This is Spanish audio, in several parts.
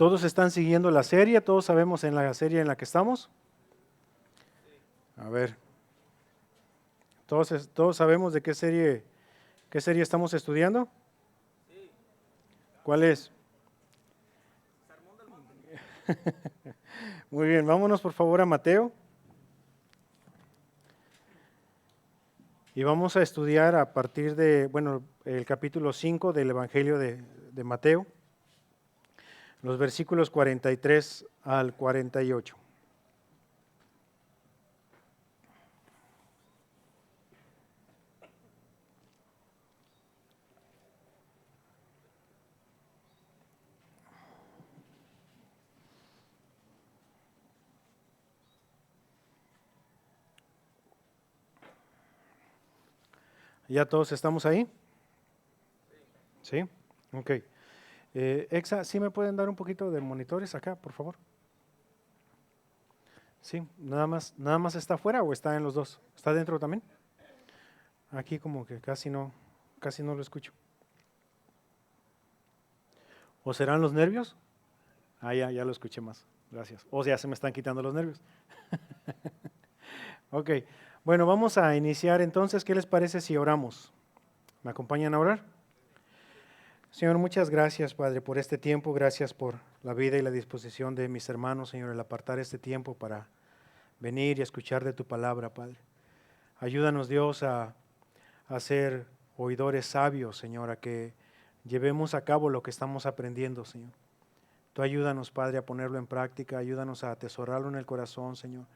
¿Todos están siguiendo la serie? ¿Todos sabemos en la serie en la que estamos? A ver, ¿todos sabemos de qué serie estamos estudiando? ¿Cuál es? Muy bien, vámonos por favor a Mateo. Y vamos a estudiar a partir de, el capítulo 5 del Evangelio de Mateo, los versículos 43 al 48. ¿Ya todos estamos ahí? ¿Sí? Ok. Exa, ¿sí me pueden dar un poquito de monitores acá, por favor? Sí, nada más está afuera o está en los dos. ¿Está dentro también? Aquí como que casi no lo escucho. ¿O serán los nervios? Ya lo escuché más. Gracias. O ya se me están quitando los nervios. Ok. Bueno, vamos a iniciar entonces. ¿Qué les parece si oramos? ¿Me acompañan a orar? Señor, muchas gracias, Padre, por este tiempo. Gracias por la vida y la disposición de mis hermanos, Señor, el apartar este tiempo para venir y escuchar de tu palabra, Padre. Ayúdanos, Dios, a ser oidores sabios, Señor, a que llevemos a cabo lo que estamos aprendiendo, Señor. Tú ayúdanos, Padre, a ponerlo en práctica, ayúdanos a atesorarlo en el corazón, Señor.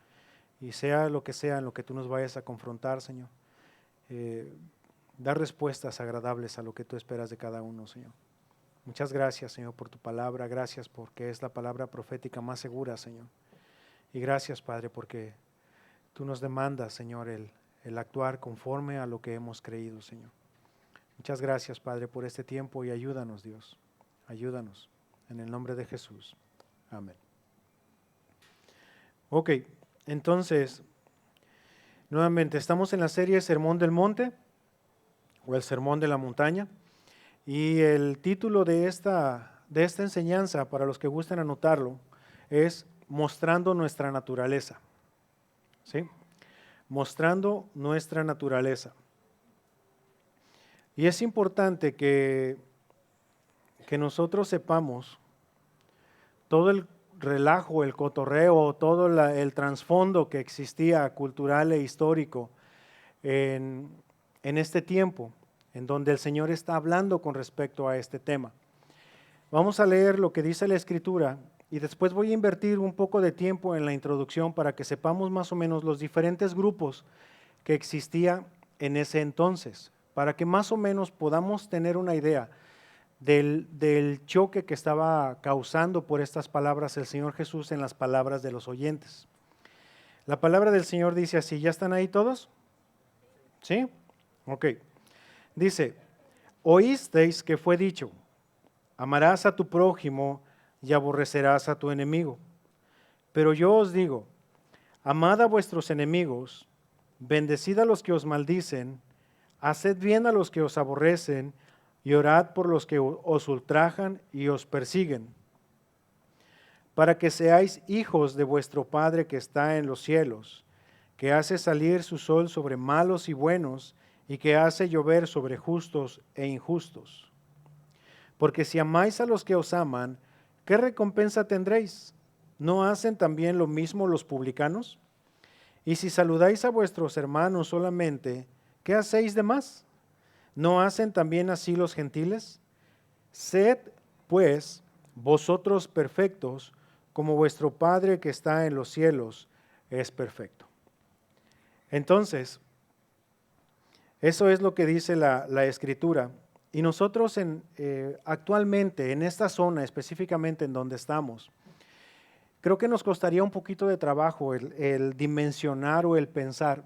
Y sea en lo que tú nos vayas a confrontar, Señor, dar respuestas agradables a lo que tú esperas de cada uno, Señor. Muchas gracias, Señor, por tu palabra. Gracias porque es la palabra profética más segura, Señor. Y gracias, Padre, porque tú nos demandas, Señor, el actuar conforme a lo que hemos creído, Señor. Muchas gracias, Padre, por este tiempo y ayúdanos, Dios. Ayúdanos. En el nombre de Jesús. Amén. Ok, entonces, nuevamente estamos en la serie Sermón del Monte o el Sermón de la Montaña. Y el título de esta enseñanza, para los que gusten anotarlo, es Mostrando nuestra naturaleza. ¿Sí? Mostrando nuestra naturaleza. Y es importante que nosotros sepamos todo el relajo, el cotorreo, todo el trasfondo que existía cultural e histórico en este tiempo, en donde el Señor está hablando con respecto a este tema. Vamos a leer lo que dice la Escritura y después voy a invertir un poco de tiempo en la introducción para que sepamos más o menos los diferentes grupos que existía en ese entonces, para que más o menos podamos tener una idea del choque que estaba causando por estas palabras el Señor Jesús en las palabras de los oyentes. La palabra del Señor dice así, ¿ya están ahí todos? ¿Sí? Ok. Dice, oísteis que fue dicho, amarás a tu prójimo y aborrecerás a tu enemigo. Pero yo os digo, amad a vuestros enemigos, bendecid a los que os maldicen, haced bien a los que os aborrecen y orad por los que os ultrajan y os persiguen, para que seáis hijos de vuestro Padre que está en los cielos, que hace salir su sol sobre malos y buenos, y que hace llover sobre justos e injustos. Porque si amáis a los que os aman, ¿qué recompensa tendréis? ¿No hacen también lo mismo los publicanos? Y si saludáis a vuestros hermanos solamente, ¿qué hacéis de más? ¿No hacen también así los gentiles? Sed, pues, vosotros perfectos, como vuestro Padre que está en los cielos es perfecto. Entonces, eso es lo que dice la Escritura. Y nosotros actualmente, en esta zona específicamente en donde estamos, creo que nos costaría un poquito de trabajo el dimensionar o el pensar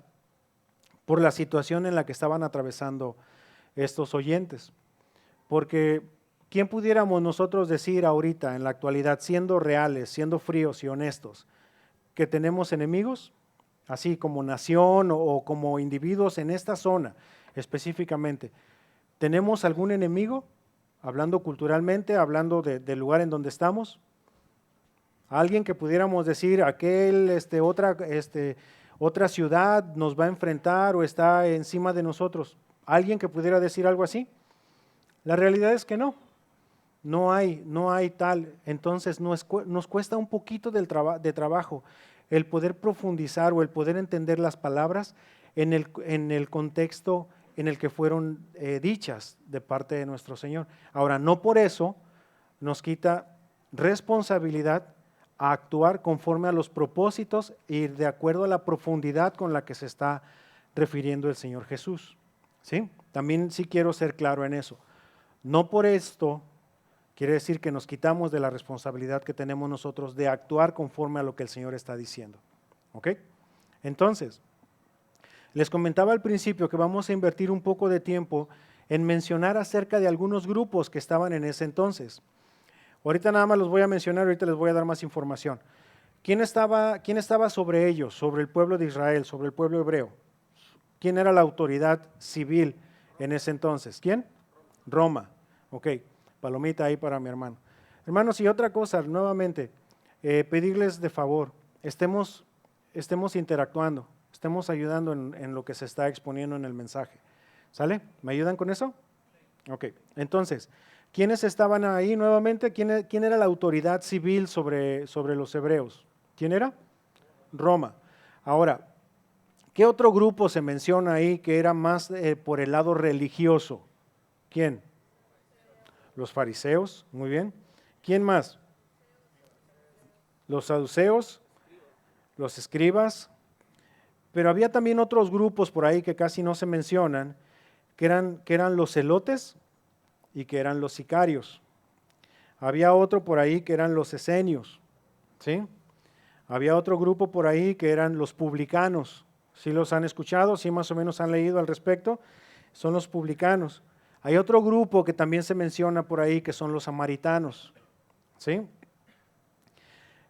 por la situación en la que estaban atravesando estos oyentes. Porque, ¿quién pudiéramos nosotros decir ahorita, en la actualidad, siendo reales, siendo fríos y honestos, que tenemos enemigos? Así como nación o como individuos en esta zona específicamente. ¿Tenemos algún enemigo? Hablando culturalmente, hablando del lugar en donde estamos. Alguien que pudiéramos decir, otra ciudad nos va a enfrentar o está encima de nosotros. ¿Alguien que pudiera decir algo así? La realidad es que no. No hay tal. Entonces nos cuesta un poquito de trabajo el poder profundizar o el poder entender las palabras en el contexto en el que fueron dichas de parte de nuestro Señor. Ahora, no por eso nos quita responsabilidad a actuar conforme a los propósitos y de acuerdo a la profundidad con la que se está refiriendo el Señor Jesús. ¿Sí? También sí quiero ser claro en eso. No por esto quiere decir que nos quitamos de la responsabilidad que tenemos nosotros de actuar conforme a lo que el Señor está diciendo. ¿Ok? Entonces, les comentaba al principio que vamos a invertir un poco de tiempo en mencionar acerca de algunos grupos que estaban en ese entonces. Ahorita nada más los voy a mencionar, ahorita les voy a dar más información. ¿Quién estaba sobre ellos, sobre el pueblo de Israel, sobre el pueblo hebreo? ¿Quién era la autoridad civil en ese entonces? ¿Quién? Roma. Ok, palomita ahí para mi hermano. Hermanos, y otra cosa, nuevamente, pedirles de favor, estemos interactuando, estemos ayudando en lo que se está exponiendo en el mensaje. ¿Sale? ¿Me ayudan con eso? Ok, entonces, ¿quiénes estaban ahí nuevamente? ¿Quién era la autoridad civil sobre los hebreos? ¿Quién era? Roma. Ahora, ¿qué otro grupo se menciona ahí que era más por el lado religioso? ¿Quién? Los fariseos, muy bien. ¿Quién más? Los saduceos, los escribas. Pero había también otros grupos por ahí que casi no se mencionan, que eran los celotes y que eran los sicarios. Había otro por ahí que eran los esenios, ¿sí? Había otro grupo por ahí que eran los publicanos. ¿Sí los han escuchado? ¿Sí más o menos han leído al respecto? Son los publicanos. Hay otro grupo que también se menciona por ahí que son los samaritanos, ¿sí?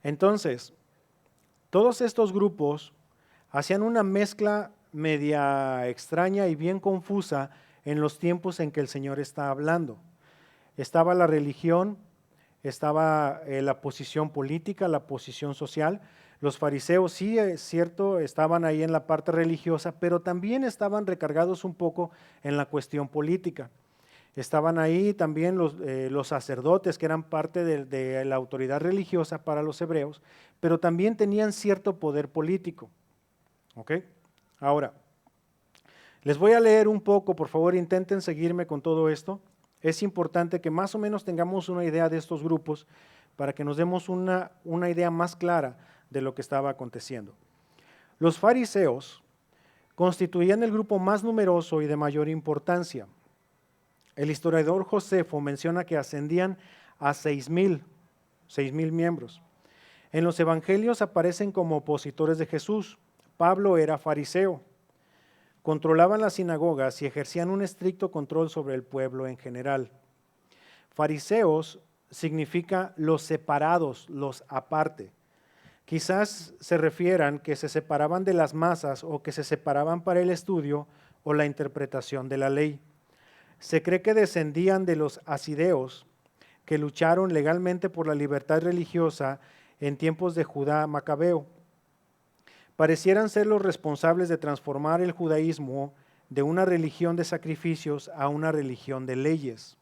Entonces, todos estos grupos hacían una mezcla media extraña y bien confusa en los tiempos en que el Señor está hablando. Estaba la religión, estaba la posición política, la posición social. Los fariseos, sí, es cierto, estaban ahí en la parte religiosa, pero también estaban recargados un poco en la cuestión política. Estaban ahí también los sacerdotes, que eran parte de la autoridad religiosa para los hebreos, pero también tenían cierto poder político. ¿Ok? Ahora, les voy a leer un poco, por favor, intenten seguirme con todo esto. Es importante que más o menos tengamos una idea de estos grupos para que nos demos una idea más clara de lo que estaba aconteciendo. Los fariseos constituían el grupo más numeroso y de mayor importancia. El historiador Josefo menciona que ascendían a 6,000 miembros. En los evangelios aparecen como opositores de Jesús. Pablo era fariseo. Controlaban las sinagogas y ejercían un estricto control sobre el pueblo en general. Fariseos significa los separados, los aparte. Quizás se refieran que se separaban de las masas o que se separaban para el estudio o la interpretación de la ley. Se cree que descendían de los asideos, que lucharon legalmente por la libertad religiosa en tiempos de Judá Macabeo. Parecieran ser los responsables de transformar el judaísmo de una religión de sacrificios a una religión de leyes.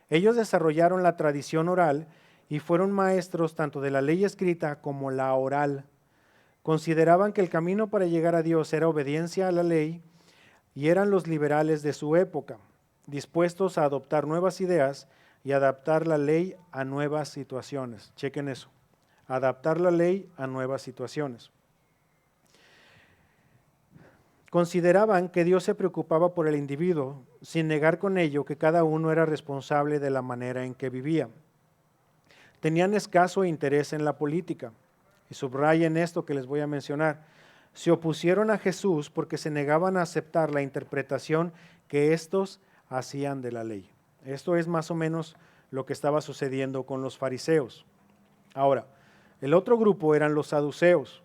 Ellos desarrollaron la tradición oral y fueron maestros tanto de la ley escrita como la oral. Consideraban que el camino para llegar a Dios era obediencia a la ley y eran los liberales de su época, dispuestos a adoptar nuevas ideas y adaptar la ley a nuevas situaciones. Chequen eso, adaptar la ley a nuevas situaciones. Consideraban que Dios se preocupaba por el individuo, sin negar con ello que cada uno era responsable de la manera en que vivía. Tenían escaso interés en la política, y subrayen esto que les voy a mencionar. Se opusieron a Jesús porque se negaban a aceptar la interpretación que éstos hacían de la ley. Esto es más o menos lo que estaba sucediendo con los fariseos. Ahora, el otro grupo eran los saduceos.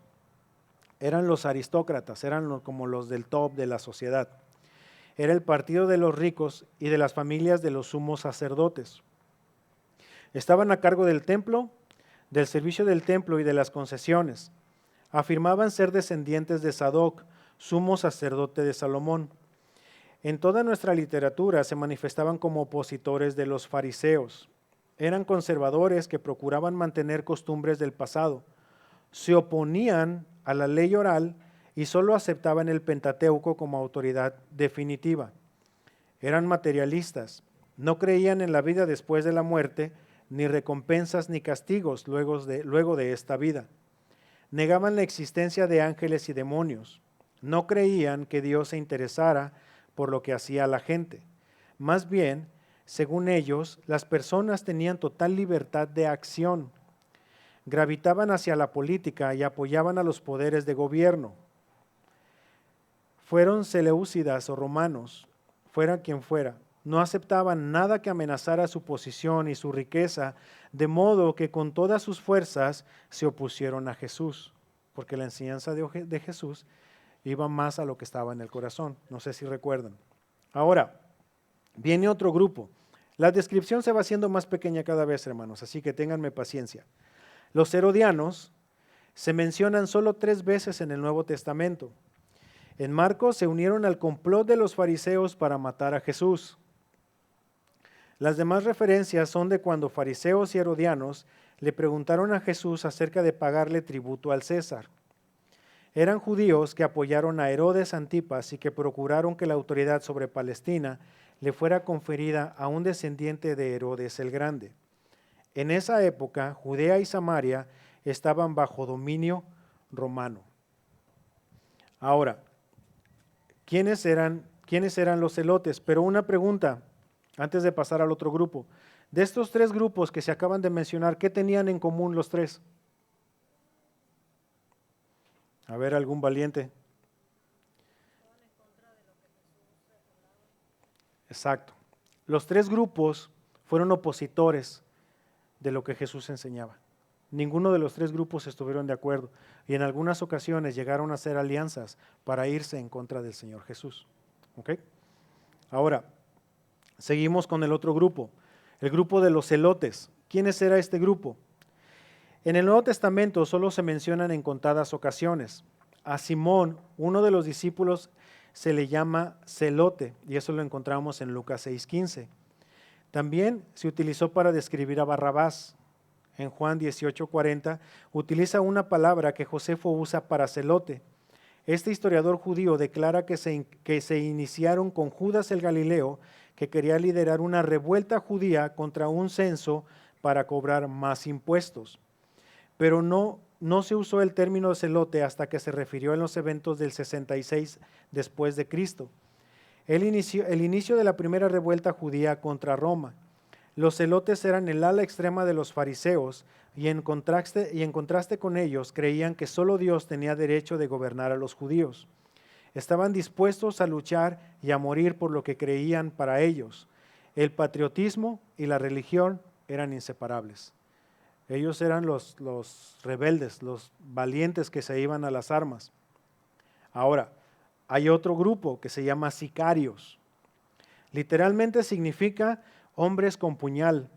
Eran los aristócratas, eran como los del top de la sociedad. Era el partido de los ricos y de las familias de los sumos sacerdotes. Estaban a cargo del templo, del servicio del templo y de las concesiones. Afirmaban ser descendientes de Sadoc, sumo sacerdote de Salomón. En toda nuestra literatura se manifestaban como opositores de los fariseos. Eran conservadores que procuraban mantener costumbres del pasado. Se oponían a la ley oral y solo aceptaban el Pentateuco como autoridad definitiva. Eran materialistas. No creían en la vida después de la muerte, ni recompensas ni castigos luego de esta vida. Negaban la existencia de ángeles y demonios. No creían que Dios se interesara por lo que hacía la gente. Más bien, según ellos, las personas tenían total libertad de acción. Gravitaban hacia la política y apoyaban a los poderes de gobierno. Fueron seleucidas o romanos, fuera quien fuera, no aceptaban nada que amenazara su posición y su riqueza, de modo que con todas sus fuerzas se opusieron a Jesús, porque la enseñanza de Jesús iba más a lo que estaba en el corazón. No sé si recuerdan. Ahora, viene otro grupo. La descripción se va haciendo más pequeña cada vez, hermanos, así que ténganme paciencia. Los herodianos se mencionan solo 3 veces en el Nuevo Testamento. En Marcos se unieron al complot de los fariseos para matar a Jesús. Las demás referencias son de cuando fariseos y herodianos le preguntaron a Jesús acerca de pagarle tributo al César. Eran judíos que apoyaron a Herodes Antipas y que procuraron que la autoridad sobre Palestina le fuera conferida a un descendiente de Herodes el Grande. En esa época, Judea y Samaria estaban bajo dominio romano. Ahora, ¿quiénes eran los celotes? Pero una pregunta, antes de pasar al otro grupo. De estos 3 grupos que se acaban de mencionar, ¿qué tenían en común los 3? A ver, algún valiente. Exacto. Los 3 grupos fueron opositores de lo que Jesús enseñaba. Ninguno de los 3 grupos estuvieron de acuerdo y en algunas ocasiones llegaron a hacer alianzas para irse en contra del Señor Jesús. ¿Ok? Ahora, seguimos con el otro grupo, el grupo de los celotes. ¿Quiénes era este grupo? En el Nuevo Testamento solo se mencionan en contadas ocasiones. A Simón, uno de los discípulos, se le llama celote y eso lo encontramos en Lucas 6:15. También se utilizó para describir a Barrabás. En Juan 18:40 utiliza una palabra que Josefo usa para celote. Este historiador judío declara que se iniciaron con Judas el Galileo, que quería liderar una revuelta judía contra un censo para cobrar más impuestos. Pero no se usó el término celote hasta que se refirió en los eventos del 66 después de Cristo. El inicio de la primera revuelta judía contra Roma. Los celotes eran el ala extrema de los fariseos y en contraste con ellos creían que solo Dios tenía derecho de gobernar a los judíos. Estaban dispuestos a luchar y a morir por lo que creían para ellos. El patriotismo y la religión eran inseparables. Ellos eran los rebeldes, los valientes que se iban a las armas. Ahora, hay otro grupo que se llama sicarios. Literalmente significa hombres con puñal,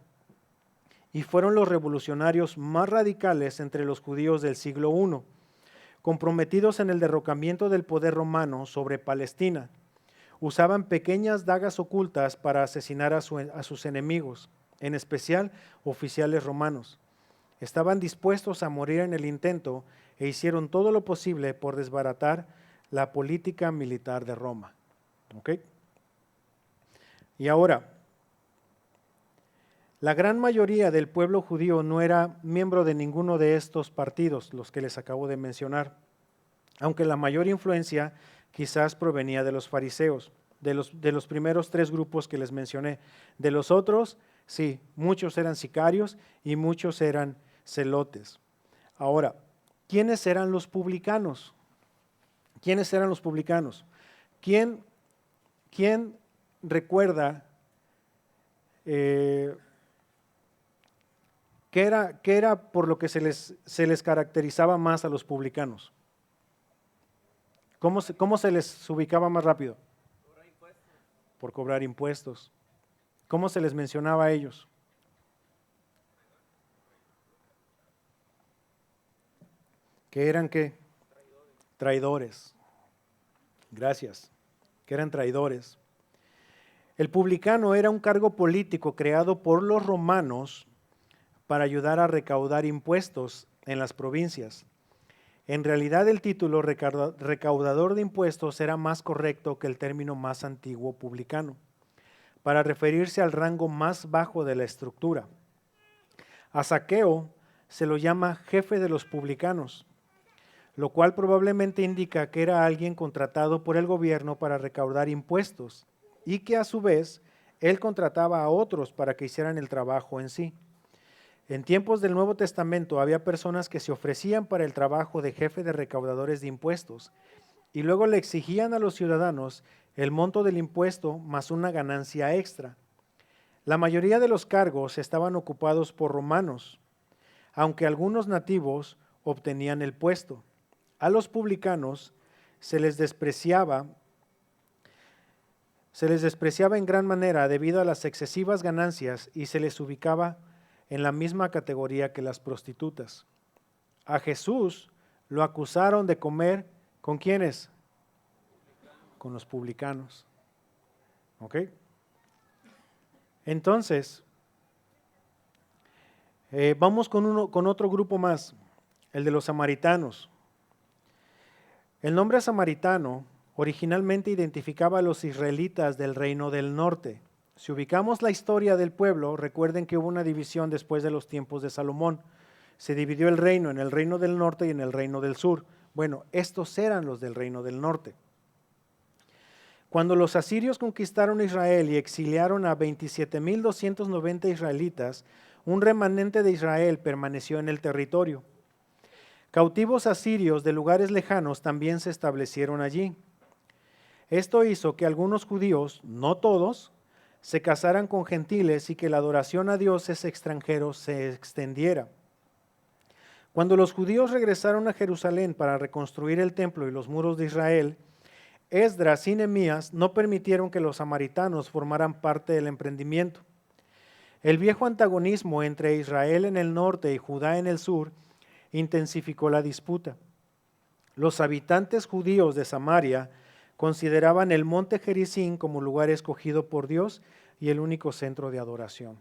y fueron los revolucionarios más radicales entre los judíos del siglo I, comprometidos en el derrocamiento del poder romano sobre Palestina. Usaban pequeñas dagas ocultas para asesinar a sus enemigos, en especial oficiales romanos. Estaban dispuestos a morir en el intento e hicieron todo lo posible por desbaratar la política militar de Roma. ¿Ok? Y ahora, la gran mayoría del pueblo judío no era miembro de ninguno de estos partidos, los que les acabo de mencionar, aunque la mayor influencia quizás provenía de los fariseos, de los primeros 3 grupos que les mencioné. De los otros, sí, muchos eran sicarios y muchos eran celotes. Ahora, ¿quiénes eran los publicanos? ¿Quiénes eran los publicanos? ¿Quién recuerda ¿qué era por lo que se les caracterizaba más a los publicanos? ¿Cómo se les ubicaba más rápido? Por cobrar impuestos. ¿Cómo se les mencionaba a ellos? ¿Que eran qué? Traidores. Gracias. Que eran traidores. El publicano era un cargo político creado por los romanos para ayudar a recaudar impuestos en las provincias. En realidad el título recaudador de impuestos era más correcto que el término más antiguo publicano, para referirse al rango más bajo de la estructura. A Zaqueo se lo llama jefe de los publicanos, lo cual probablemente indica que era alguien contratado por el gobierno para recaudar impuestos y que a su vez él contrataba a otros para que hicieran el trabajo en sí. En tiempos del Nuevo Testamento había personas que se ofrecían para el trabajo de jefe de recaudadores de impuestos y luego le exigían a los ciudadanos el monto del impuesto más una ganancia extra. La mayoría de los cargos estaban ocupados por romanos, aunque algunos nativos obtenían el puesto. A los publicanos se les despreciaba en gran manera debido a las excesivas ganancias y se les ubicaba en la misma categoría que las prostitutas. A Jesús lo acusaron de comer, ¿con quiénes? Con los publicanos. ¿Ok? Entonces, vamos con otro grupo más, el de los samaritanos. El nombre samaritano originalmente identificaba a los israelitas del reino del norte. Si ubicamos la historia del pueblo, recuerden que hubo una división después de los tiempos de Salomón. Se dividió el reino en el reino del norte y en el reino del sur. Bueno, estos eran los del reino del norte. Cuando los asirios conquistaron Israel y exiliaron a 27,290 israelitas, un remanente de Israel permaneció en el territorio. Cautivos asirios de lugares lejanos también se establecieron allí. Esto hizo que algunos judíos, no todos, se casaran con gentiles y que la adoración a dioses extranjeros se extendiera. Cuando los judíos regresaron a Jerusalén para reconstruir el templo y los muros de Israel, Esdras y Nehemías no permitieron que los samaritanos formaran parte del emprendimiento. El viejo antagonismo entre Israel en el norte y Judá en el sur intensificó la disputa. Los habitantes judíos de Samaria consideraban el monte Gerizim como lugar escogido por Dios y el único centro de adoración.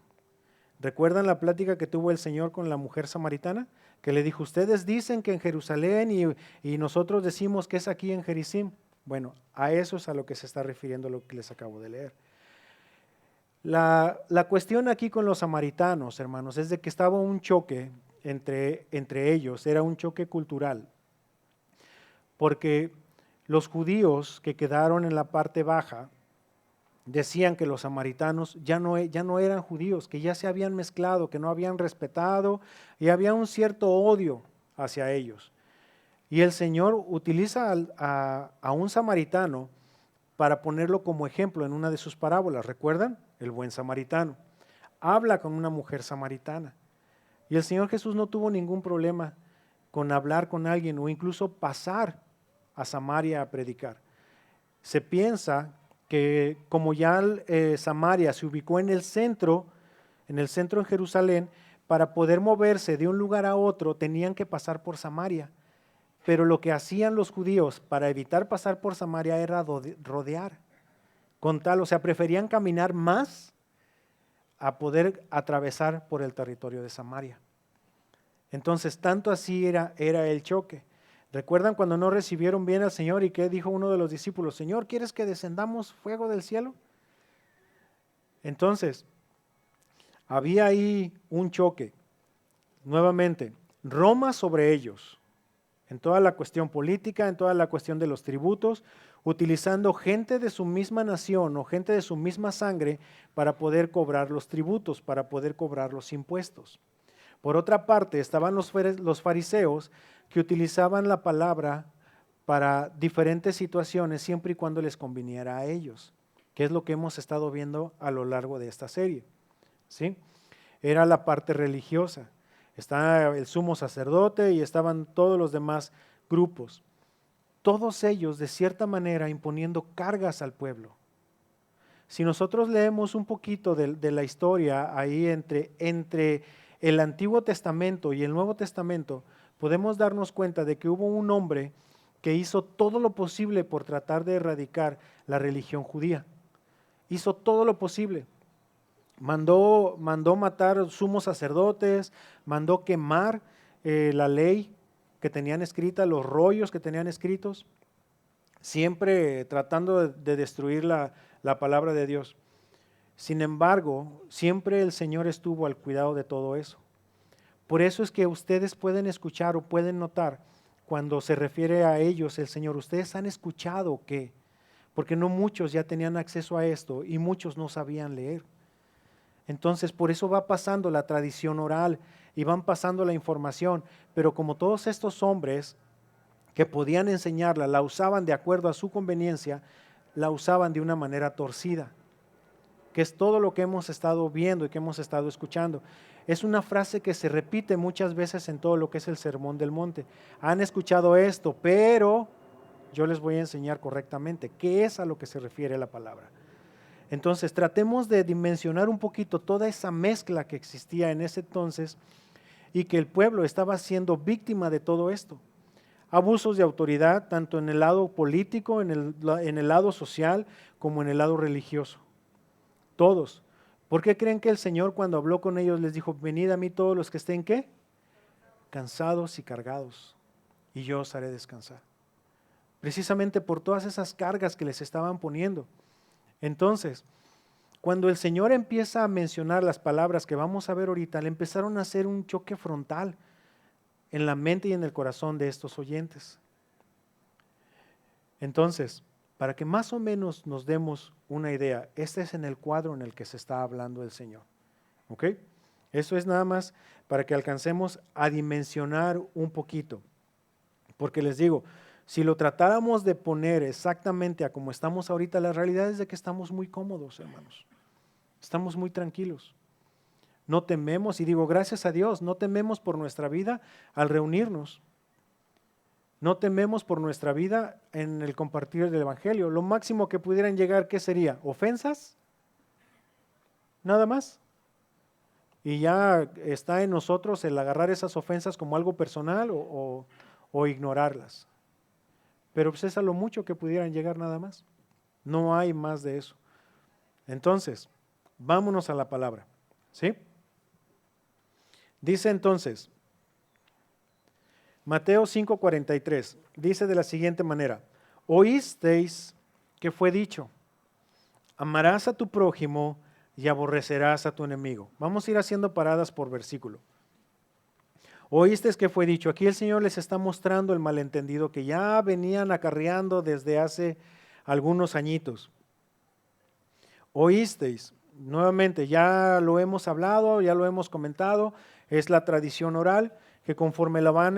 ¿Recuerdan la plática que tuvo el Señor con la mujer samaritana? Que le dijo, ustedes dicen que en Jerusalén y nosotros decimos que es aquí en Gerizim. Bueno, a eso es a lo que se está refiriendo lo que les acabo de leer. La cuestión aquí con los samaritanos, hermanos, es de que estaba un choque entre ellos, era un choque cultural, porque los judíos que quedaron en la parte baja decían que los samaritanos ya no eran judíos, que ya se habían mezclado, que no habían respetado y había un cierto odio hacia ellos. Y el Señor utiliza a un samaritano para ponerlo como ejemplo en una de sus parábolas. ¿Recuerdan? El buen samaritano. Habla con una mujer samaritana. Y el Señor Jesús no tuvo ningún problema con hablar con alguien o incluso pasar a Samaria a predicar. Se piensa que como ya Samaria se ubicó en el centro en Jerusalén, para poder moverse de un lugar a otro tenían que pasar por Samaria. Pero lo que hacían los judíos para evitar pasar por Samaria era rodear. O sea, preferían caminar más a poder atravesar por el territorio de Samaria. Entonces, tanto así era el choque. ¿Recuerdan cuando no recibieron bien al Señor y qué dijo uno de los discípulos? Señor, ¿quieres que descendamos fuego del cielo? Entonces, había ahí un choque. Nuevamente, Roma sobre ellos, en toda la cuestión política, en toda la cuestión de los tributos, utilizando gente de su misma nación o gente de su misma sangre para poder cobrar los tributos, para poder cobrar los impuestos. Por otra parte, estaban los fariseos que utilizaban la palabra para diferentes situaciones siempre y cuando les conviniera a ellos, que es lo que hemos estado viendo a lo largo de esta serie. ¿Sí? Era la parte religiosa. Está el sumo sacerdote y estaban todos los demás grupos. Todos ellos, de cierta manera, imponiendo cargas al pueblo. Si nosotros leemos un poquito de la historia ahí entre el Antiguo Testamento y el Nuevo Testamento, podemos darnos cuenta de que hubo un hombre que hizo todo lo posible por tratar de erradicar la religión judía. Hizo todo lo posible. Mandó matar sumos sacerdotes, mandó quemar la ley que tenían escrita, los rollos que tenían escritos, siempre tratando de destruir la palabra de Dios. Sin embargo, siempre el Señor estuvo al cuidado de todo eso. Por eso es que ustedes pueden escuchar o pueden notar cuando se refiere a ellos el Señor, ustedes han escuchado que, porque no muchos ya tenían acceso a esto y muchos no sabían leer. Entonces, por eso va pasando la tradición oral y van pasando la información, pero como todos estos hombres que podían enseñarla, la usaban de acuerdo a su conveniencia, la usaban de una manera torcida, que es todo lo que hemos estado viendo y que hemos estado escuchando. Es una frase que se repite muchas veces en todo lo que es el Sermón del Monte. Han escuchado esto, pero yo les voy a enseñar correctamente qué es a lo que se refiere la palabra. Entonces, tratemos de dimensionar un poquito toda esa mezcla que existía en ese entonces y que el pueblo estaba siendo víctima de todo esto. Abusos de autoridad, tanto en el lado político, en el lado social, como en el lado religioso. Todos. ¿Por qué creen que el Señor cuando habló con ellos les dijo, venid a mí todos los que estén ¿qué? Cansados y cargados, y yo os haré descansar? Precisamente por todas esas cargas que les estaban poniendo. Entonces, cuando el Señor empieza a mencionar las palabras que vamos a ver ahorita, le empezaron a hacer un choque frontal en la mente y en el corazón de estos oyentes. Entonces, para que más o menos nos demos una idea, este es en el cuadro en el que se está hablando el Señor. ¿Ok? Eso es nada más para que alcancemos a dimensionar un poquito. Porque les digo, si lo tratáramos de poner exactamente a como estamos ahorita, la realidad es de que estamos muy cómodos, hermanos. Estamos muy tranquilos. No tememos, y digo gracias a Dios, no tememos por nuestra vida al reunirnos. No tememos por nuestra vida en el compartir del Evangelio. Lo máximo que pudieran llegar, ¿qué sería? ¿Ofensas? Nada más. Y ya está en nosotros el agarrar esas ofensas como algo personal o ignorarlas. Pero pues es a lo mucho que pudieran llegar nada más. No hay más de eso. Entonces, vámonos a la palabra. ¿Sí? Dice entonces, Mateo 5:43, dice de la siguiente manera, oísteis que fue dicho, amarás a tu prójimo y aborrecerás a tu enemigo. Vamos a ir haciendo paradas por versículo. Oísteis que fue dicho, aquí el Señor les está mostrando el malentendido que ya venían acarreando desde hace algunos añitos. Oísteis, nuevamente ya lo hemos hablado, ya lo hemos comentado, es la tradición oral, que conforme la van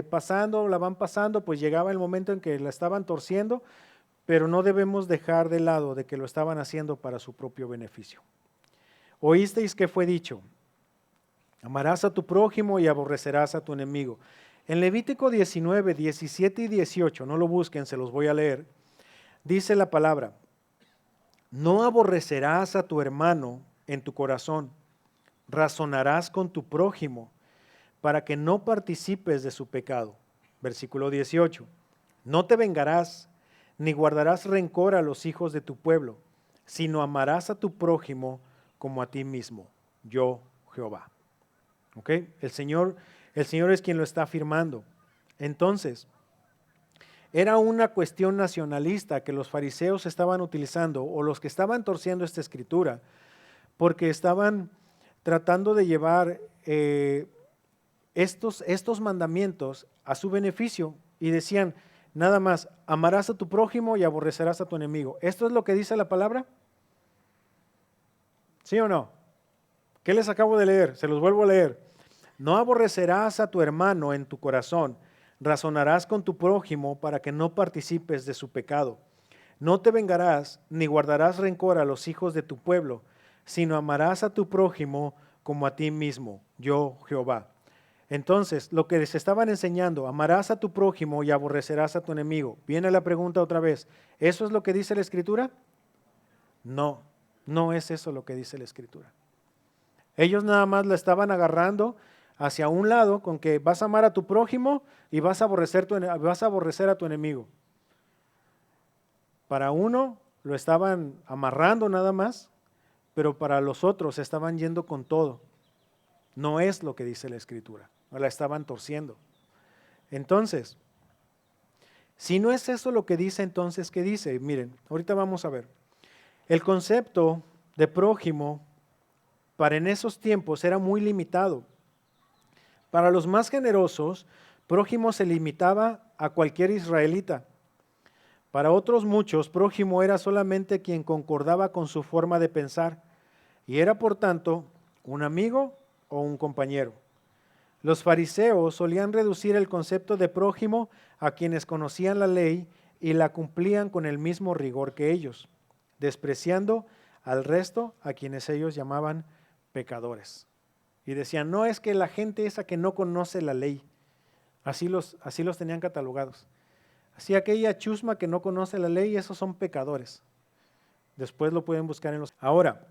pasando, pues llegaba el momento en que la estaban torciendo, pero no debemos dejar de lado de que lo estaban haciendo para su propio beneficio. Oísteis que fue dicho, amarás a tu prójimo y aborrecerás a tu enemigo. En Levítico 19, 17 y 18, no lo busquen, se los voy a leer, dice la palabra, no aborrecerás a tu hermano en tu corazón, razonarás con tu prójimo para que no participes de su pecado. Versículo 18, no te vengarás ni guardarás rencor a los hijos de tu pueblo, sino amarás a tu prójimo como a ti mismo, yo Jehová. ¿Ok? El Señor es quien lo está afirmando. Entonces, era una cuestión nacionalista que los fariseos estaban utilizando o los que estaban torciendo esta escritura porque estaban tratando de llevar estos mandamientos a su beneficio y decían nada más, amarás a tu prójimo y aborrecerás a tu enemigo. ¿Esto es lo que dice la palabra? ¿Sí o no? ¿Qué les acabo de leer? Se los vuelvo a leer. No aborrecerás a tu hermano en tu corazón, razonarás con tu prójimo para que no participes de su pecado. No te vengarás ni guardarás rencor a los hijos de tu pueblo, sino amarás a tu prójimo como a ti mismo, yo Jehová. Entonces, lo que les estaban enseñando, amarás a tu prójimo y aborrecerás a tu enemigo. Viene la pregunta otra vez, ¿eso es lo que dice la Escritura? No, no es eso lo que dice la Escritura. Ellos nada más la estaban agarrando hacia un lado con que vas a amar a tu prójimo y vas a aborrecer a tu enemigo. Para uno lo estaban amarrando nada más, pero para los otros estaban yendo con todo. No es lo que dice la Escritura, no la estaban torciendo. Entonces, si no es eso lo que dice, entonces, ¿qué dice? Miren, ahorita vamos a ver. El concepto de prójimo para en esos tiempos era muy limitado. Para los más generosos, prójimo se limitaba a cualquier israelita. Para otros muchos, prójimo era solamente quien concordaba con su forma de pensar y era, por tanto, un amigo o un compañero. Los fariseos solían reducir el concepto de prójimo a quienes conocían la ley y la cumplían con el mismo rigor que ellos, despreciando al resto a quienes ellos llamaban pecadores. Y decían, no, es que la gente esa que no conoce la ley, así los tenían catalogados. Así aquella chusma que no conoce la ley, esos son pecadores. Después lo pueden buscar en los... Ahora,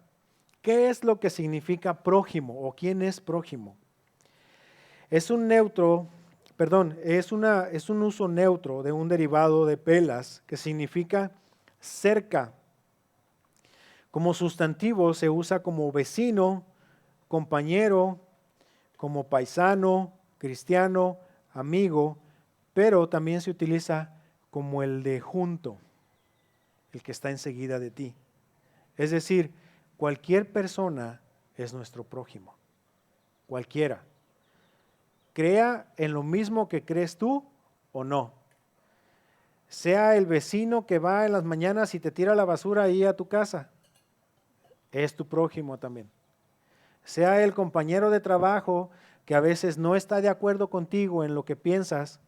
¿qué es lo que significa prójimo o quién es prójimo? Es un uso neutro de un derivado de pelas que significa cerca. Como sustantivo se usa como vecino, compañero, como paisano, cristiano, amigo, pero también se utiliza como el de junto, el que está enseguida de ti. Es decir, cualquier persona es nuestro prójimo, cualquiera. Crea en lo mismo que crees tú o no. Sea el vecino que va en las mañanas y te tira la basura ahí a tu casa, es tu prójimo también. Sea el compañero de trabajo que a veces no está de acuerdo contigo en lo que piensas,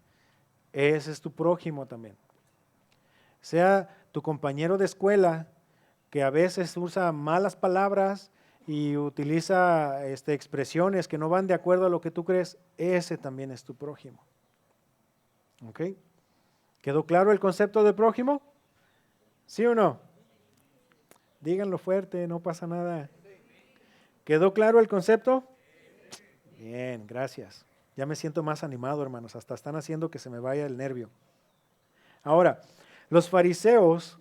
ese es tu prójimo también. Sea tu compañero de escuela que a veces usa malas palabras y utiliza expresiones que no van de acuerdo a lo que tú crees, ese también es tu prójimo. ¿Ok? ¿Quedó claro el concepto de prójimo? ¿Sí o no? Díganlo fuerte, no pasa nada. ¿Quedó claro el concepto? Bien, gracias. Ya me siento más animado, hermanos. Hasta están haciendo que se me vaya el nervio. Ahora, los fariseos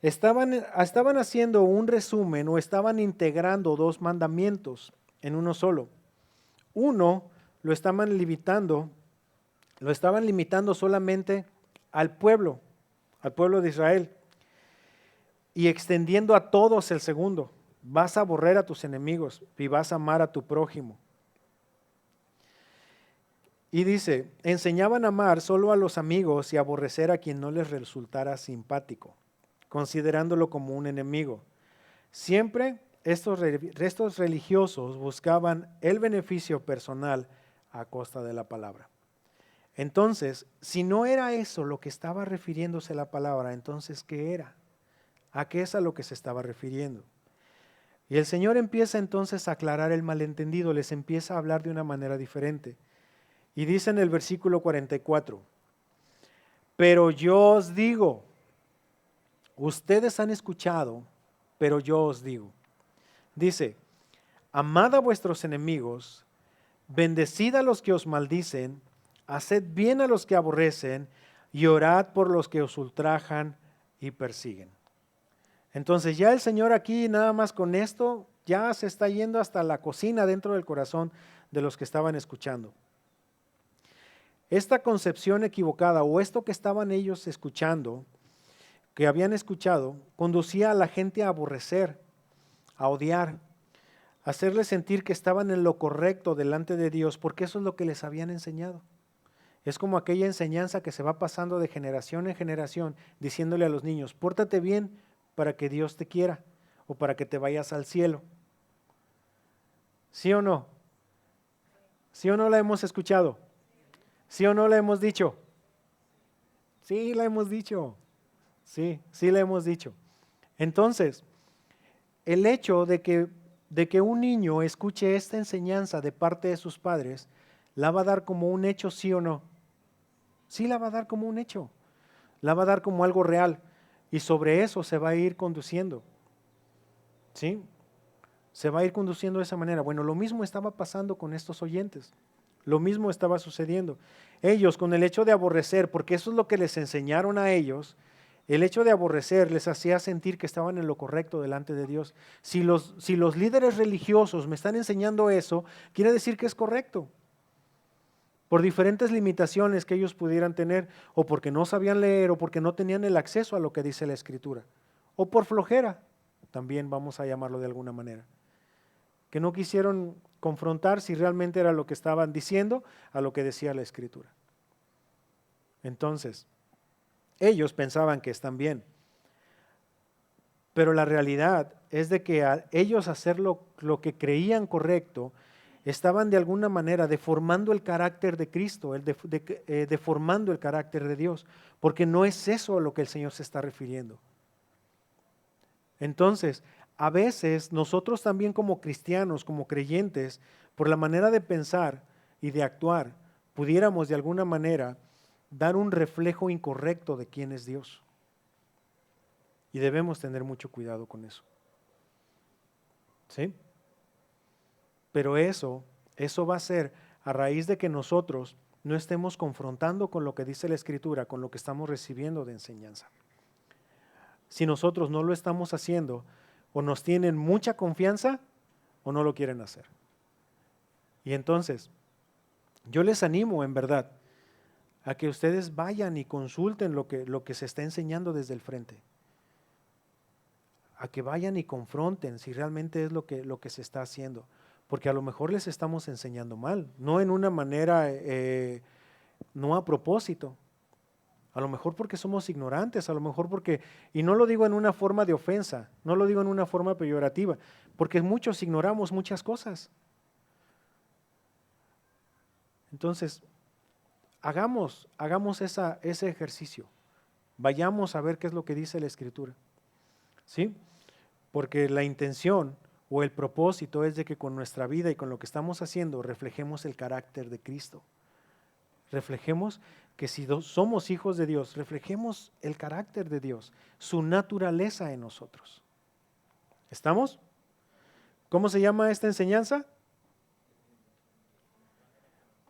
estaban haciendo un resumen o estaban integrando dos mandamientos en uno solo. Uno lo estaban limitando solamente al pueblo de Israel, y extendiendo a todos el segundo. Vas a aborrer a tus enemigos y vas a amar a tu prójimo. Y dice, enseñaban a amar solo a los amigos y aborrecer a quien no les resultara simpático, considerándolo como un enemigo. Siempre estos religiosos buscaban el beneficio personal a costa de la palabra. Entonces, si no era eso lo que estaba refiriéndose la palabra, entonces, ¿qué era? ¿A qué es a lo que se estaba refiriendo? Y el Señor empieza entonces a aclarar el malentendido, les empieza a hablar de una manera diferente. Y dice en el versículo 44, pero yo os digo, ustedes han escuchado, pero yo os digo. Dice, amad a vuestros enemigos, bendecid a los que os maldicen, haced bien a los que aborrecen y orad por los que os ultrajan y persiguen. Entonces ya el Señor aquí nada más con esto ya se está yendo hasta la cocina dentro del corazón de los que estaban escuchando. Esta concepción equivocada o esto que estaban ellos escuchando, que habían escuchado, conducía a la gente a aborrecer, a odiar, a hacerles sentir que estaban en lo correcto delante de Dios, porque eso es lo que les habían enseñado. Es como aquella enseñanza que se va pasando de generación en generación, diciéndole a los niños, pórtate bien para que Dios te quiera o para que te vayas al cielo. ¿Sí o no? ¿Sí o no la hemos escuchado? ¿Sí o no la hemos dicho? Sí, la hemos dicho. Sí, sí la hemos dicho. Entonces, el hecho de que un niño escuche esta enseñanza de parte de sus padres, ¿la va a dar como un hecho, sí o no? Sí la va a dar como un hecho. La va a dar como algo real. Y sobre eso se va a ir conduciendo. ¿Sí? se va a ir conduciendo de esa manera. Bueno, lo mismo estaba pasando con estos oyentes. Lo mismo estaba sucediendo. Ellos con el hecho de aborrecer, porque eso es lo que les enseñaron a ellos, el hecho de aborrecer les hacía sentir que estaban en lo correcto delante de Dios. Si los líderes religiosos me están enseñando eso, quiere decir que es correcto. Por diferentes limitaciones que ellos pudieran tener, o porque no sabían leer, o porque no tenían el acceso a lo que dice la Escritura, o por flojera, también vamos a llamarlo de alguna manera, que no quisieron confrontar si realmente era lo que estaban diciendo a lo que decía la Escritura. Entonces, ellos pensaban que están bien, pero la realidad es de que a ellos hacer lo que creían correcto, estaban de alguna manera deformando el carácter de Cristo, deformando el carácter de Dios, porque no es eso a lo que el Señor se está refiriendo. Entonces, a veces nosotros también como cristianos, como creyentes, por la manera de pensar y de actuar, pudiéramos de alguna manera dar un reflejo incorrecto de quién es Dios. Y debemos tener mucho cuidado con eso. ¿Sí? Pero eso va a ser a raíz de que nosotros no estemos confrontando con lo que dice la Escritura, con lo que estamos recibiendo de enseñanza. Si nosotros no lo estamos haciendo, o nos tienen mucha confianza o no lo quieren hacer. Y entonces, yo les animo en verdad a que ustedes vayan y consulten lo que se está enseñando desde el frente. A que vayan y confronten si realmente es lo que se está haciendo. Porque a lo mejor les estamos enseñando mal, no en una manera, no a propósito. A lo mejor porque somos ignorantes, a lo mejor porque, y no lo digo en una forma de ofensa, no lo digo en una forma peyorativa, porque muchos ignoramos muchas cosas. Entonces, hagamos ese ejercicio. Vayamos a ver qué es lo que dice la Escritura. ¿Sí? Porque la intención o el propósito es de que con nuestra vida y con lo que estamos haciendo reflejemos el carácter de Cristo. Reflejemos que si somos hijos de Dios, reflejemos el carácter de Dios, su naturaleza en nosotros. ¿Estamos? ¿Cómo se llama esta enseñanza?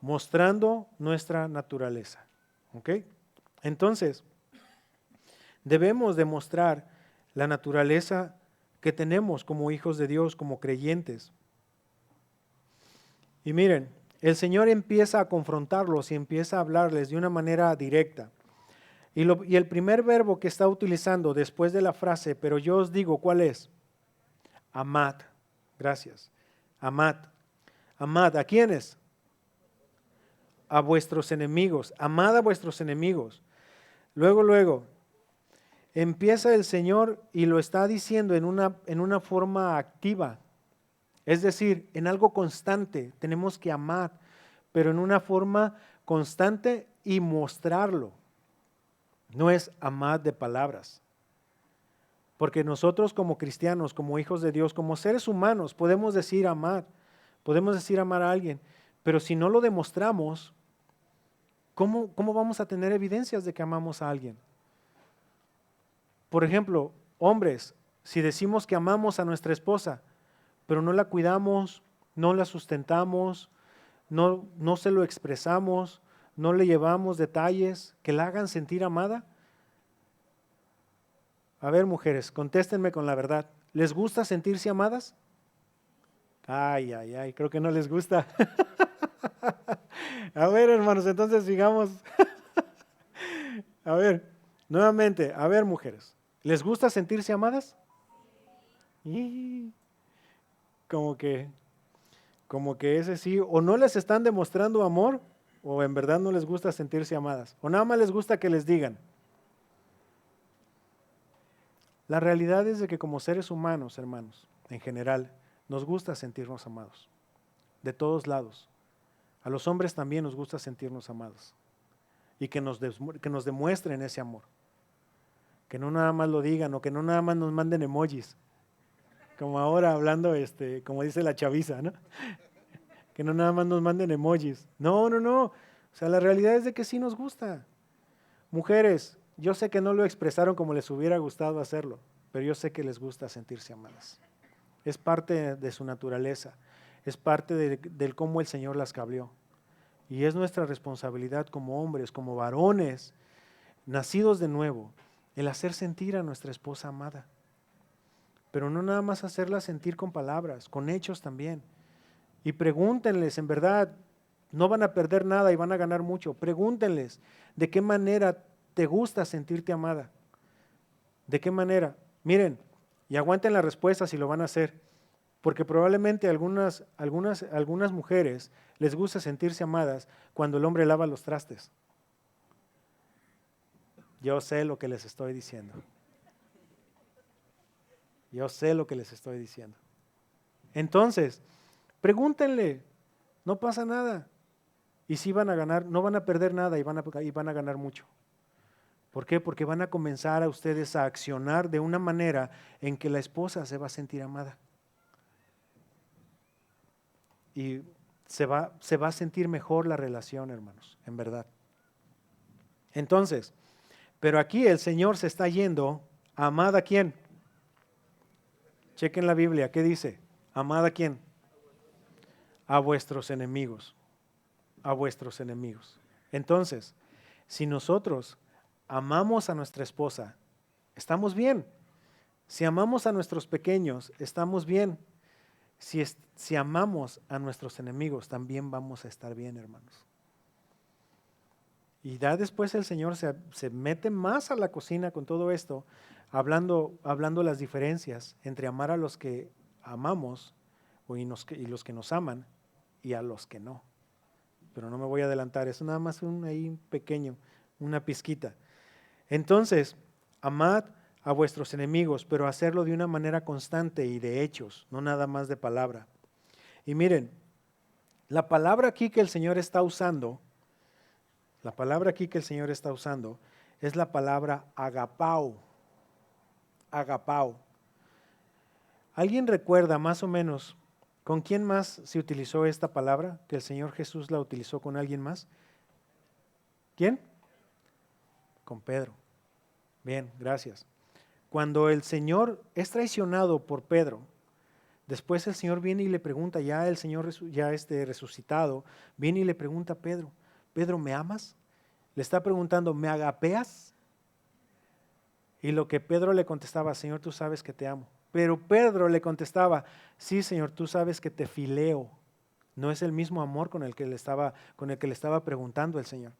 Mostrando nuestra naturaleza. ¿Ok? Entonces, debemos demostrar la naturaleza que tenemos como hijos de Dios, como creyentes. Y miren, el Señor empieza a confrontarlos y empieza a hablarles de una manera directa. Y el primer verbo que está utilizando después de la frase, pero yo os digo, ¿cuál es? Amad. Gracias. Amad. Amad. ¿A quiénes? A vuestros enemigos. Amad a vuestros enemigos. Luego, empieza el Señor y lo está diciendo en una forma activa. Es decir, en algo constante. Tenemos que amar, pero en una forma constante y mostrarlo. No es amad de palabras. Porque nosotros como cristianos, como hijos de Dios, como seres humanos, podemos decir amar a alguien, pero si no lo demostramos, ¿cómo vamos a tener evidencias de que amamos a alguien? Por ejemplo, hombres, si decimos que amamos a nuestra esposa, pero no la cuidamos, no la sustentamos, no se lo expresamos, no le llevamos detalles que la hagan sentir amada. A ver, mujeres, contéstenme con la verdad. ¿Les gusta sentirse amadas? Ay, creo que no les gusta. A ver, hermanos, entonces sigamos. A ver, nuevamente, a ver, mujeres, ¿les gusta sentirse amadas? Y como que ese sí, o no les están demostrando amor, o en verdad no les gusta sentirse amadas, o nada más les gusta que les digan. La realidad es de que como seres humanos, hermanos, en general, nos gusta sentirnos amados, de todos lados. A los hombres también nos gusta sentirnos amados y que nos demuestren ese amor. Que no nada más lo digan o que no nada más nos manden emojis, como ahora hablando, como dice la chaviza, ¿no? Que no nada más nos manden emojis. No. O sea, la realidad es de que sí nos gusta. Mujeres, yo sé que no lo expresaron como les hubiera gustado hacerlo, pero yo sé que les gusta sentirse amadas. es parte de su naturaleza, es parte del cómo el Señor las cableó. Y es nuestra responsabilidad como hombres, como varones, nacidos de nuevo, el hacer sentir a nuestra esposa amada. Pero no nada más hacerla sentir con palabras, con hechos también. Y pregúntenles, en verdad, no van a perder nada y van a ganar mucho. Pregúntenles, ¿de qué manera te gusta sentirte amada? ¿De qué manera? Miren, y aguanten la respuesta si lo van a hacer, porque probablemente algunas mujeres les gusta sentirse amadas cuando el hombre lava los trastes. Yo sé lo que les estoy diciendo. Yo sé lo que les estoy diciendo. Entonces, pregúntenle, no pasa nada. Y sí van a ganar, no van a perder nada y van a ganar mucho. ¿Por qué? Porque van a comenzar a ustedes a accionar de una manera en que la esposa se va a sentir amada. Y se va a sentir mejor la relación, hermanos, en verdad. Entonces, pero aquí el Señor se está yendo, ¿amad a quién? Chequen la Biblia, ¿qué dice? ¿Amad a quién? A vuestros enemigos, a vuestros enemigos. Entonces, si nosotros amamos a nuestra esposa, estamos bien. Si amamos a nuestros pequeños, estamos bien. Si amamos a nuestros enemigos, también vamos a estar bien, hermanos. Y ya después el Señor se mete más a la cocina con todo esto, hablando las diferencias entre amar a los que amamos y los que nos aman y a los que no. Pero no me voy a adelantar, es nada más ahí pequeño, una pizquita. Entonces, amad a vuestros enemigos, pero hacerlo de una manera constante y de hechos, no nada más de palabra. Y miren, la palabra aquí que el Señor está usando, es la palabra agapao. Agapao. ¿Alguien recuerda más o menos con quién más se utilizó esta palabra? Que el Señor Jesús la utilizó con alguien más. ¿Quién? Con Pedro. Bien, gracias. Cuando el Señor es traicionado por Pedro, después el Señor viene y le pregunta, ya el Señor ya resucitado, viene y le pregunta a Pedro, Pedro, ¿me amas? Le está preguntando, ¿me agapeas? Y lo que Pedro le contestaba, Señor, tú sabes que te amo. Pero Pedro le contestaba, sí, Señor, tú sabes que te fileo. No es el mismo amor con el que le estaba preguntando el Señor.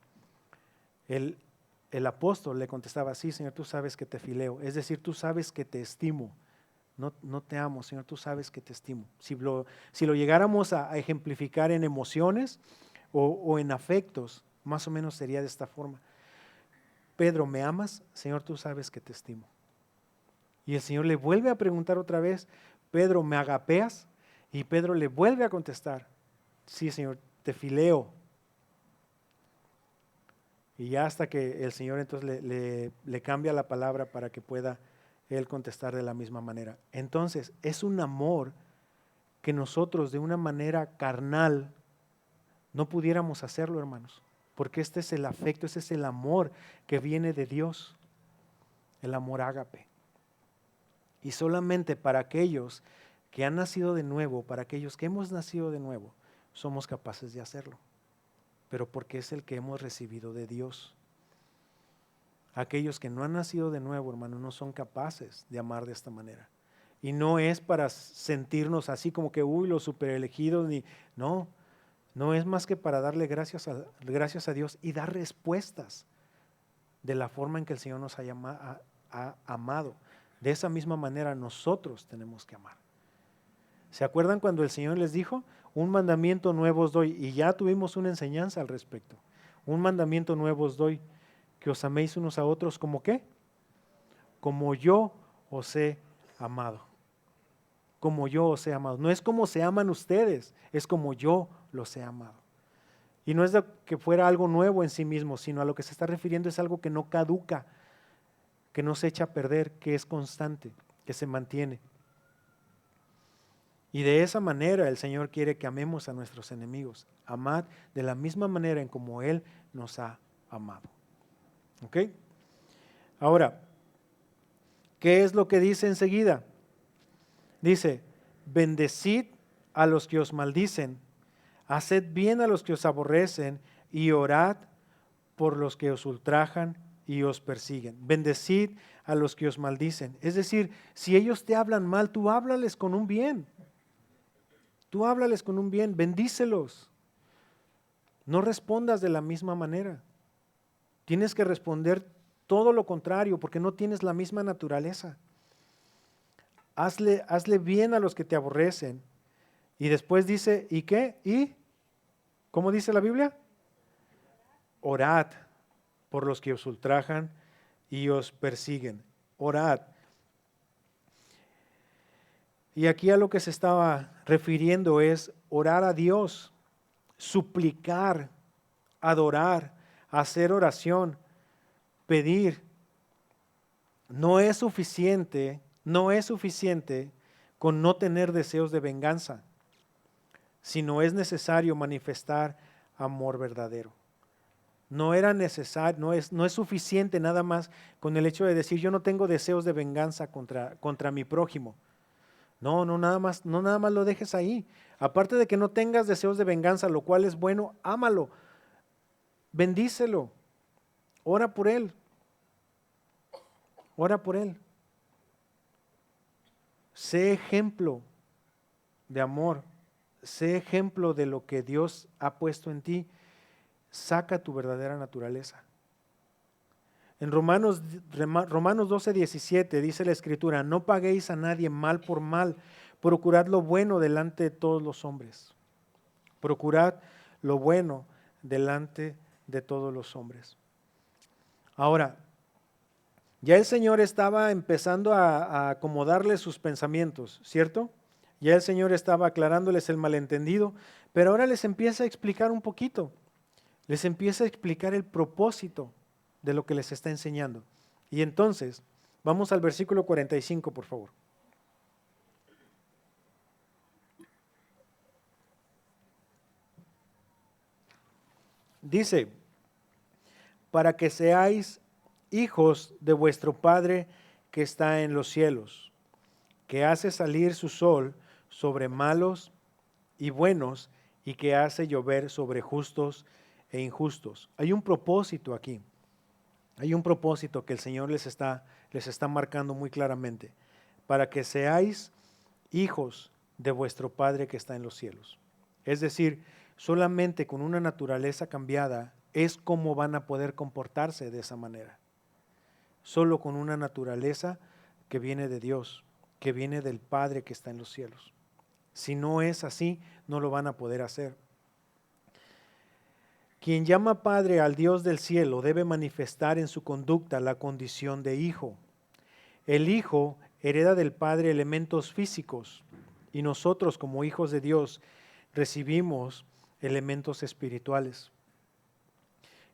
El apóstol le contestaba, sí, Señor, tú sabes que te fileo. Es decir, tú sabes que te estimo. No te amo, Señor, tú sabes que te estimo. Si lo llegáramos a ejemplificar en emociones o en afectos, más o menos sería de esta forma. Pedro, ¿me amas? Señor, tú sabes que te estimo. Y el Señor le vuelve a preguntar otra vez, Pedro, ¿me agapeas? Y Pedro le vuelve a contestar, sí, Señor, te fileo. Y ya hasta que el Señor entonces le cambia la palabra para que pueda él contestar de la misma manera. Entonces, es un amor que nosotros de una manera carnal no pudiéramos hacerlo, hermanos, porque este es el afecto, este es el amor que viene de Dios, el amor ágape. Y solamente para aquellos que han nacido de nuevo, para aquellos que hemos nacido de nuevo, somos capaces de hacerlo, pero porque es el que hemos recibido de Dios. Aquellos que no han nacido de nuevo, hermano, no son capaces de amar de esta manera. Y no es para sentirnos así como que, los super elegidos, no es más que para darle gracias a Dios y dar respuestas de la forma en que el Señor nos ha amado. De esa misma manera nosotros tenemos que amar. ¿Se acuerdan cuando el Señor les dijo? Un mandamiento nuevo os doy, y ya tuvimos una enseñanza al respecto. Un mandamiento nuevo os doy, que os améis unos a otros, ¿como qué? Como yo os he amado. Como yo os he amado. No es como se aman ustedes, es como yo los he amado. Y no es de que fuera algo nuevo en sí mismo, sino a lo que se está refiriendo es algo que no caduca, que no se echa a perder, que es constante, que se mantiene. Y de esa manera el Señor quiere que amemos a nuestros enemigos. Amad de la misma manera en como Él nos ha amado. ¿Ok? Ahora, ¿qué es lo que dice enseguida? Dice, bendecid a los que os maldicen, haced bien a los que os aborrecen y orad por los que os ultrajan y os persiguen. Bendecid a los que os maldicen. Es decir, si ellos te hablan mal, tú háblales con un bien. Tú háblales con un bien, bendícelos. No respondas de la misma manera. Tienes que responder todo lo contrario porque no tienes la misma naturaleza. Hazle bien a los que te aborrecen. Y después dice, ¿y qué? ¿Y? ¿Cómo dice la Biblia? Orad por los que os ultrajan y os persiguen. Orad. Y aquí a lo que se estaba refiriendo es orar a Dios, suplicar, adorar, hacer oración, pedir. No es suficiente con no tener deseos de venganza, sino es necesario manifestar amor verdadero. No era necesario, no es suficiente nada más con el hecho de decir yo no tengo deseos de venganza contra mi prójimo. No nada más lo dejes ahí. Aparte de que no tengas deseos de venganza, lo cual es bueno, ámalo, bendícelo, ora por él. Ora por él. Sé ejemplo de amor. Sé ejemplo de lo que Dios ha puesto en ti. Saca tu verdadera naturaleza. En Romanos 12:17 dice la Escritura, no paguéis a nadie mal por mal, procurad lo bueno delante de todos los hombres. Procurad lo bueno delante de todos los hombres. Ahora, ya el Señor estaba empezando a acomodarle sus pensamientos, ¿cierto? Ya el Señor estaba aclarándoles el malentendido, pero ahora les empieza a explicar un poquito. Les empieza a explicar el propósito de lo que les está enseñando. Y entonces, vamos al versículo 45, por favor. Dice, para que seáis hijos de vuestro Padre que está en los cielos, que hace salir su sol sobre malos y buenos y que hace llover sobre justos e injustos. Hay un propósito aquí. Hay un propósito que el Señor les está marcando muy claramente. Para que seáis hijos de vuestro Padre que está en los cielos. Es decir, solamente con una naturaleza cambiada es como van a poder comportarse de esa manera. Solo con una naturaleza que viene de Dios, que viene del Padre que está en los cielos. Si no es así, no lo van a poder hacer. Quien llama Padre al Dios del cielo debe manifestar en su conducta la condición de hijo. El hijo hereda del Padre elementos físicos y nosotros como hijos de Dios recibimos elementos espirituales.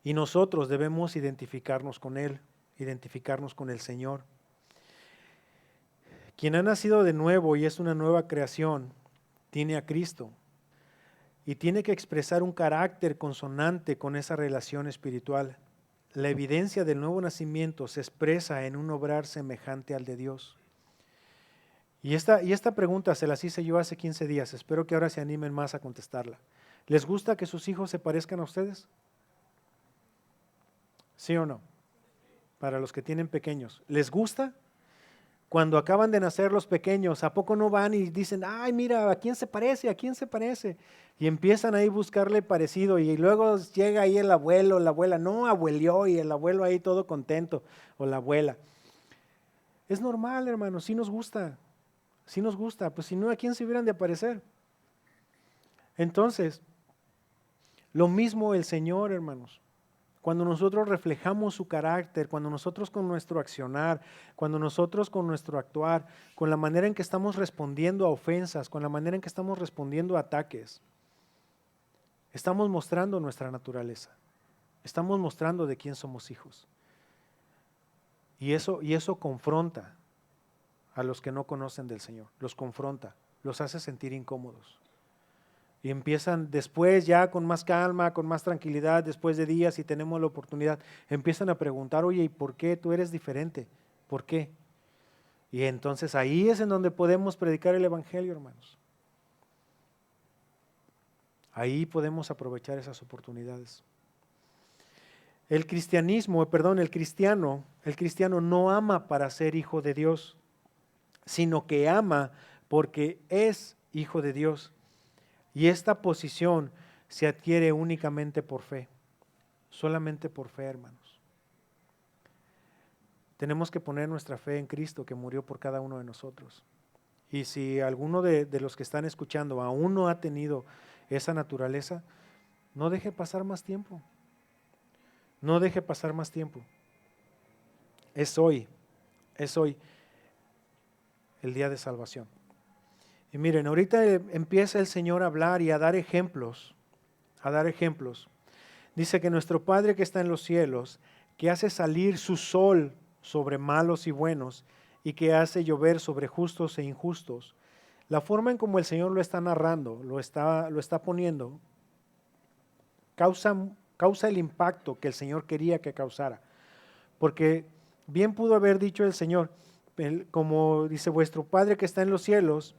Y nosotros debemos identificarnos con Él, identificarnos con el Señor. Quien ha nacido de nuevo y es una nueva creación, tiene a Cristo y tiene que expresar un carácter consonante con esa relación espiritual. La evidencia del nuevo nacimiento se expresa en un obrar semejante al de Dios. Y esta pregunta se las hice yo hace 15 días, espero que ahora se animen más a contestarla. ¿Les gusta que sus hijos se parezcan a ustedes? ¿Sí o no? Para los que tienen pequeños, ¿les gusta? Cuando acaban de nacer los pequeños, ¿a poco no van y dicen, ay, mira, ¿a quién se parece? ¿A quién se parece? Y empiezan ahí a buscarle parecido y luego llega ahí el abuelo, la abuela, no, abuelió y el abuelo ahí todo contento, o la abuela. Es normal, hermano, sí nos gusta, pues si no, ¿a quién se hubieran de parecer? Entonces, lo mismo el Señor, hermanos. Cuando nosotros reflejamos su carácter, cuando nosotros con nuestro accionar, cuando nosotros con nuestro actuar, con la manera en que estamos respondiendo a ofensas, con la manera en que estamos respondiendo a ataques, estamos mostrando nuestra naturaleza, estamos mostrando de quién somos hijos. Y eso confronta a los que no conocen del Señor, los confronta, los hace sentir incómodos. Y empiezan después ya con más calma, con más tranquilidad, después de días y tenemos la oportunidad, empiezan a preguntar, oye, ¿y por qué tú eres diferente? ¿Por qué? Y entonces ahí es en donde podemos predicar el Evangelio, hermanos. Ahí podemos aprovechar esas oportunidades. El cristiano no ama para ser hijo de Dios, sino que ama porque es hijo de Dios. Y esta posición se adquiere únicamente por fe, solamente por fe, hermanos. Tenemos que poner nuestra fe en Cristo que murió por cada uno de nosotros. Y si alguno de los que están escuchando aún no ha tenido esa naturaleza, no deje pasar más tiempo. No deje pasar más tiempo. Es hoy el día de salvación. Y miren, ahorita empieza el Señor a hablar y a dar ejemplos, Dice que nuestro Padre que está en los cielos, que hace salir su sol sobre malos y buenos y que hace llover sobre justos e injustos. La forma en como el Señor lo está narrando, lo está poniendo, causa el impacto que el Señor quería que causara. Porque bien pudo haber dicho el Señor, como dice vuestro Padre que está en los cielos,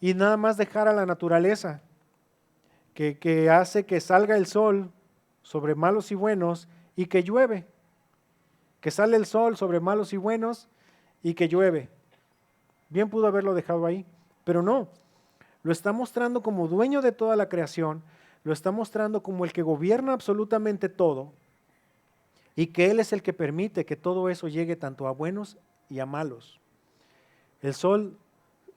y nada más dejar a la naturaleza, que hace que salga el sol sobre malos y buenos y que llueve. Que sale el sol sobre malos y buenos y que llueve. Bien pudo haberlo dejado ahí, pero no. Lo está mostrando como dueño de toda la creación, lo está mostrando como el que gobierna absolutamente todo y que Él es el que permite que todo eso llegue tanto a buenos y a malos. El sol,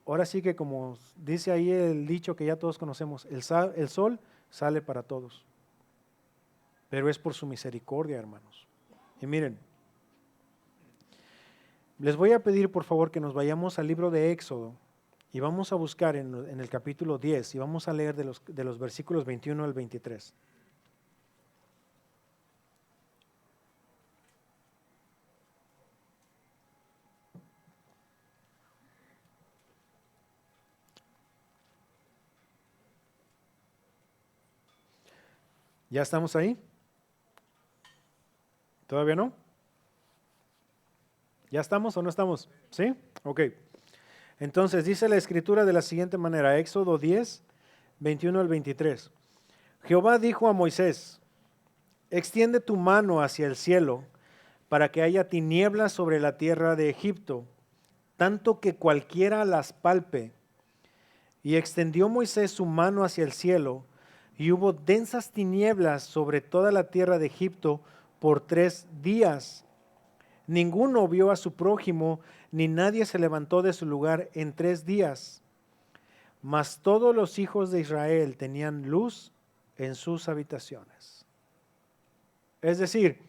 ahora sí que como dice ahí el dicho que ya todos conocemos, el sol sale para todos, pero es por su misericordia, hermanos. Y miren, les voy a pedir por favor que nos vayamos al libro de Éxodo y vamos a buscar en el capítulo 10 y vamos a leer de los versículos 21 al 23. ¿Ya estamos ahí? ¿Todavía no? ¿Ya estamos o no estamos? ¿Sí? Ok. Entonces dice la escritura de la siguiente manera, Éxodo 10, 21 al 23. Jehová dijo a Moisés, extiende tu mano hacia el cielo para que haya tinieblas sobre la tierra de Egipto, tanto que cualquiera las palpe. Y extendió Moisés su mano hacia el cielo, y hubo densas tinieblas sobre toda la tierra de Egipto por 3 días. Ninguno vio a su prójimo, ni nadie se levantó de su lugar en 3 días. Mas todos los hijos de Israel tenían luz en sus habitaciones. Es decir,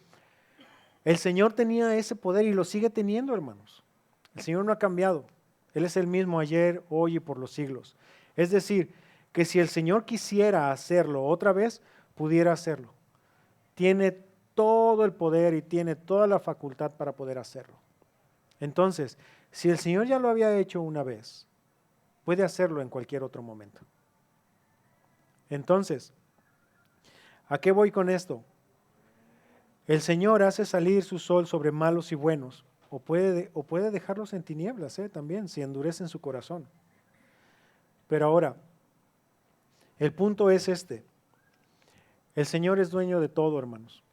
el Señor tenía ese poder y lo sigue teniendo, hermanos. El Señor no ha cambiado. Él es el mismo ayer, hoy y por los siglos. Es decir, que si el Señor quisiera hacerlo otra vez, pudiera hacerlo. Tiene todo el poder y tiene toda la facultad para poder hacerlo. Entonces, si el Señor ya lo había hecho una vez, puede hacerlo en cualquier otro momento. Entonces, ¿a qué voy con esto? El Señor hace salir su sol sobre malos y buenos, o puede dejarlos en tinieblas también, si endurecen su corazón. Pero ahora, el punto es este. El Señor es dueño de todo, hermanos.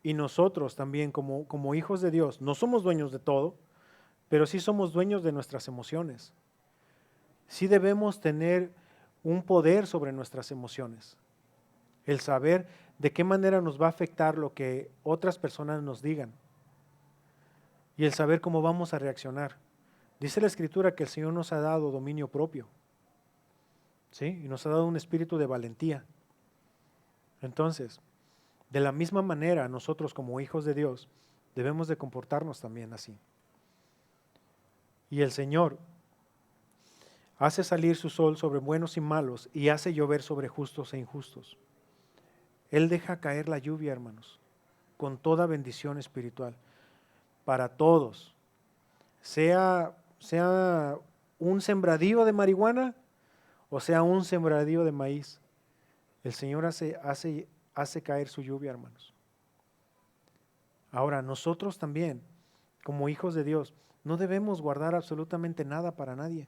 Y nosotros también, como hijos de Dios, no somos dueños de todo, pero sí somos dueños de nuestras emociones. Sí debemos tener un poder sobre nuestras emociones. El saber de qué manera nos va a afectar lo que otras personas nos digan. Y el saber cómo vamos a reaccionar. Dice la Escritura que el Señor nos ha dado dominio propio. ¿Sí? Y nos ha dado un espíritu de valentía. Entonces, de la misma manera, nosotros como hijos de Dios debemos de comportarnos también así. Y el Señor hace salir su sol sobre buenos y malos y hace llover sobre justos e injustos. Él deja caer la lluvia, hermanos, con toda bendición espiritual para todos. Sea un sembradío de marihuana o sea un sembradío de maíz. El Señor hace caer su lluvia, hermanos. Ahora, nosotros también, como hijos de Dios, No debemos guardar absolutamente nada para nadie.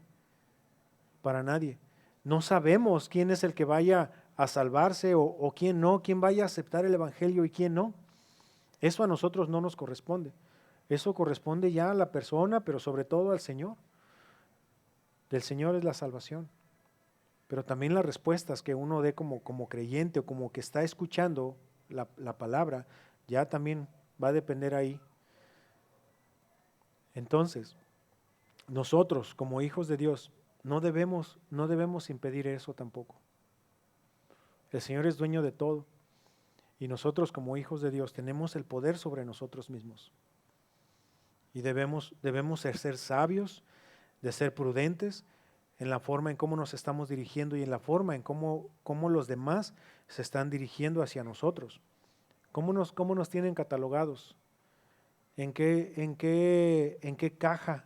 Para nadie. No sabemos quién es el que vaya a salvarse o quién no, quién vaya a aceptar el evangelio y quién no. Eso a nosotros no nos corresponde. Eso corresponde ya a la persona, pero sobre todo al Señor. Del Señor es la salvación. Pero también las respuestas que uno dé como creyente o como que está escuchando la palabra, ya también va a depender ahí. Entonces, nosotros como hijos de Dios no debemos impedir eso tampoco. El Señor es dueño de todo y nosotros como hijos de Dios tenemos el poder sobre nosotros mismos. Y debemos ser sabios, de ser prudentes en la forma en cómo nos estamos dirigiendo y en la forma en cómo los demás se están dirigiendo hacia nosotros. ¿Cómo nos tienen catalogados? ¿En qué caja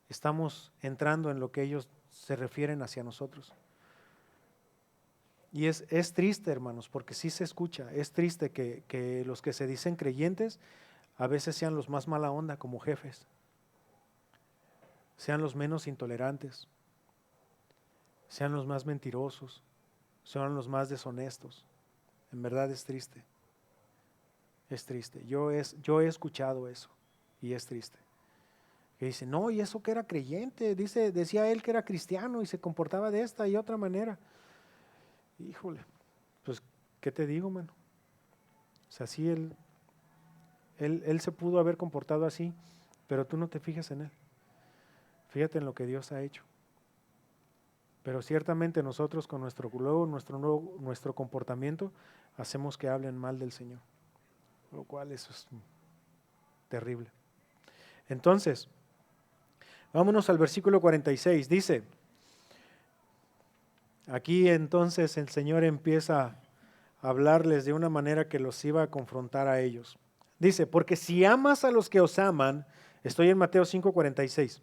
estamos entrando en lo que ellos se refieren hacia nosotros? Y es triste, hermanos, porque sí se escucha, es triste que los que se dicen creyentes a veces sean los más mala onda como jefes, sean los menos intolerantes, sean los más mentirosos, sean los más deshonestos. En verdad es triste. Es triste. Yo he escuchado eso y es triste. Que dicen, no, y eso que era creyente, decía él que era cristiano y se comportaba de esta y otra manera. Híjole, pues, ¿qué te digo, mano? O sea, sí, él se pudo haber comportado así, pero tú no te fijas en él. Fíjate en lo que Dios ha hecho. Pero ciertamente nosotros con nuestro comportamiento hacemos que hablen mal del Señor, lo cual eso es terrible. Entonces, vámonos al versículo 46. Dice, aquí entonces el Señor empieza a hablarles de una manera que los iba a confrontar a ellos. Dice, porque si amas a los que os aman, estoy en Mateo 5:46,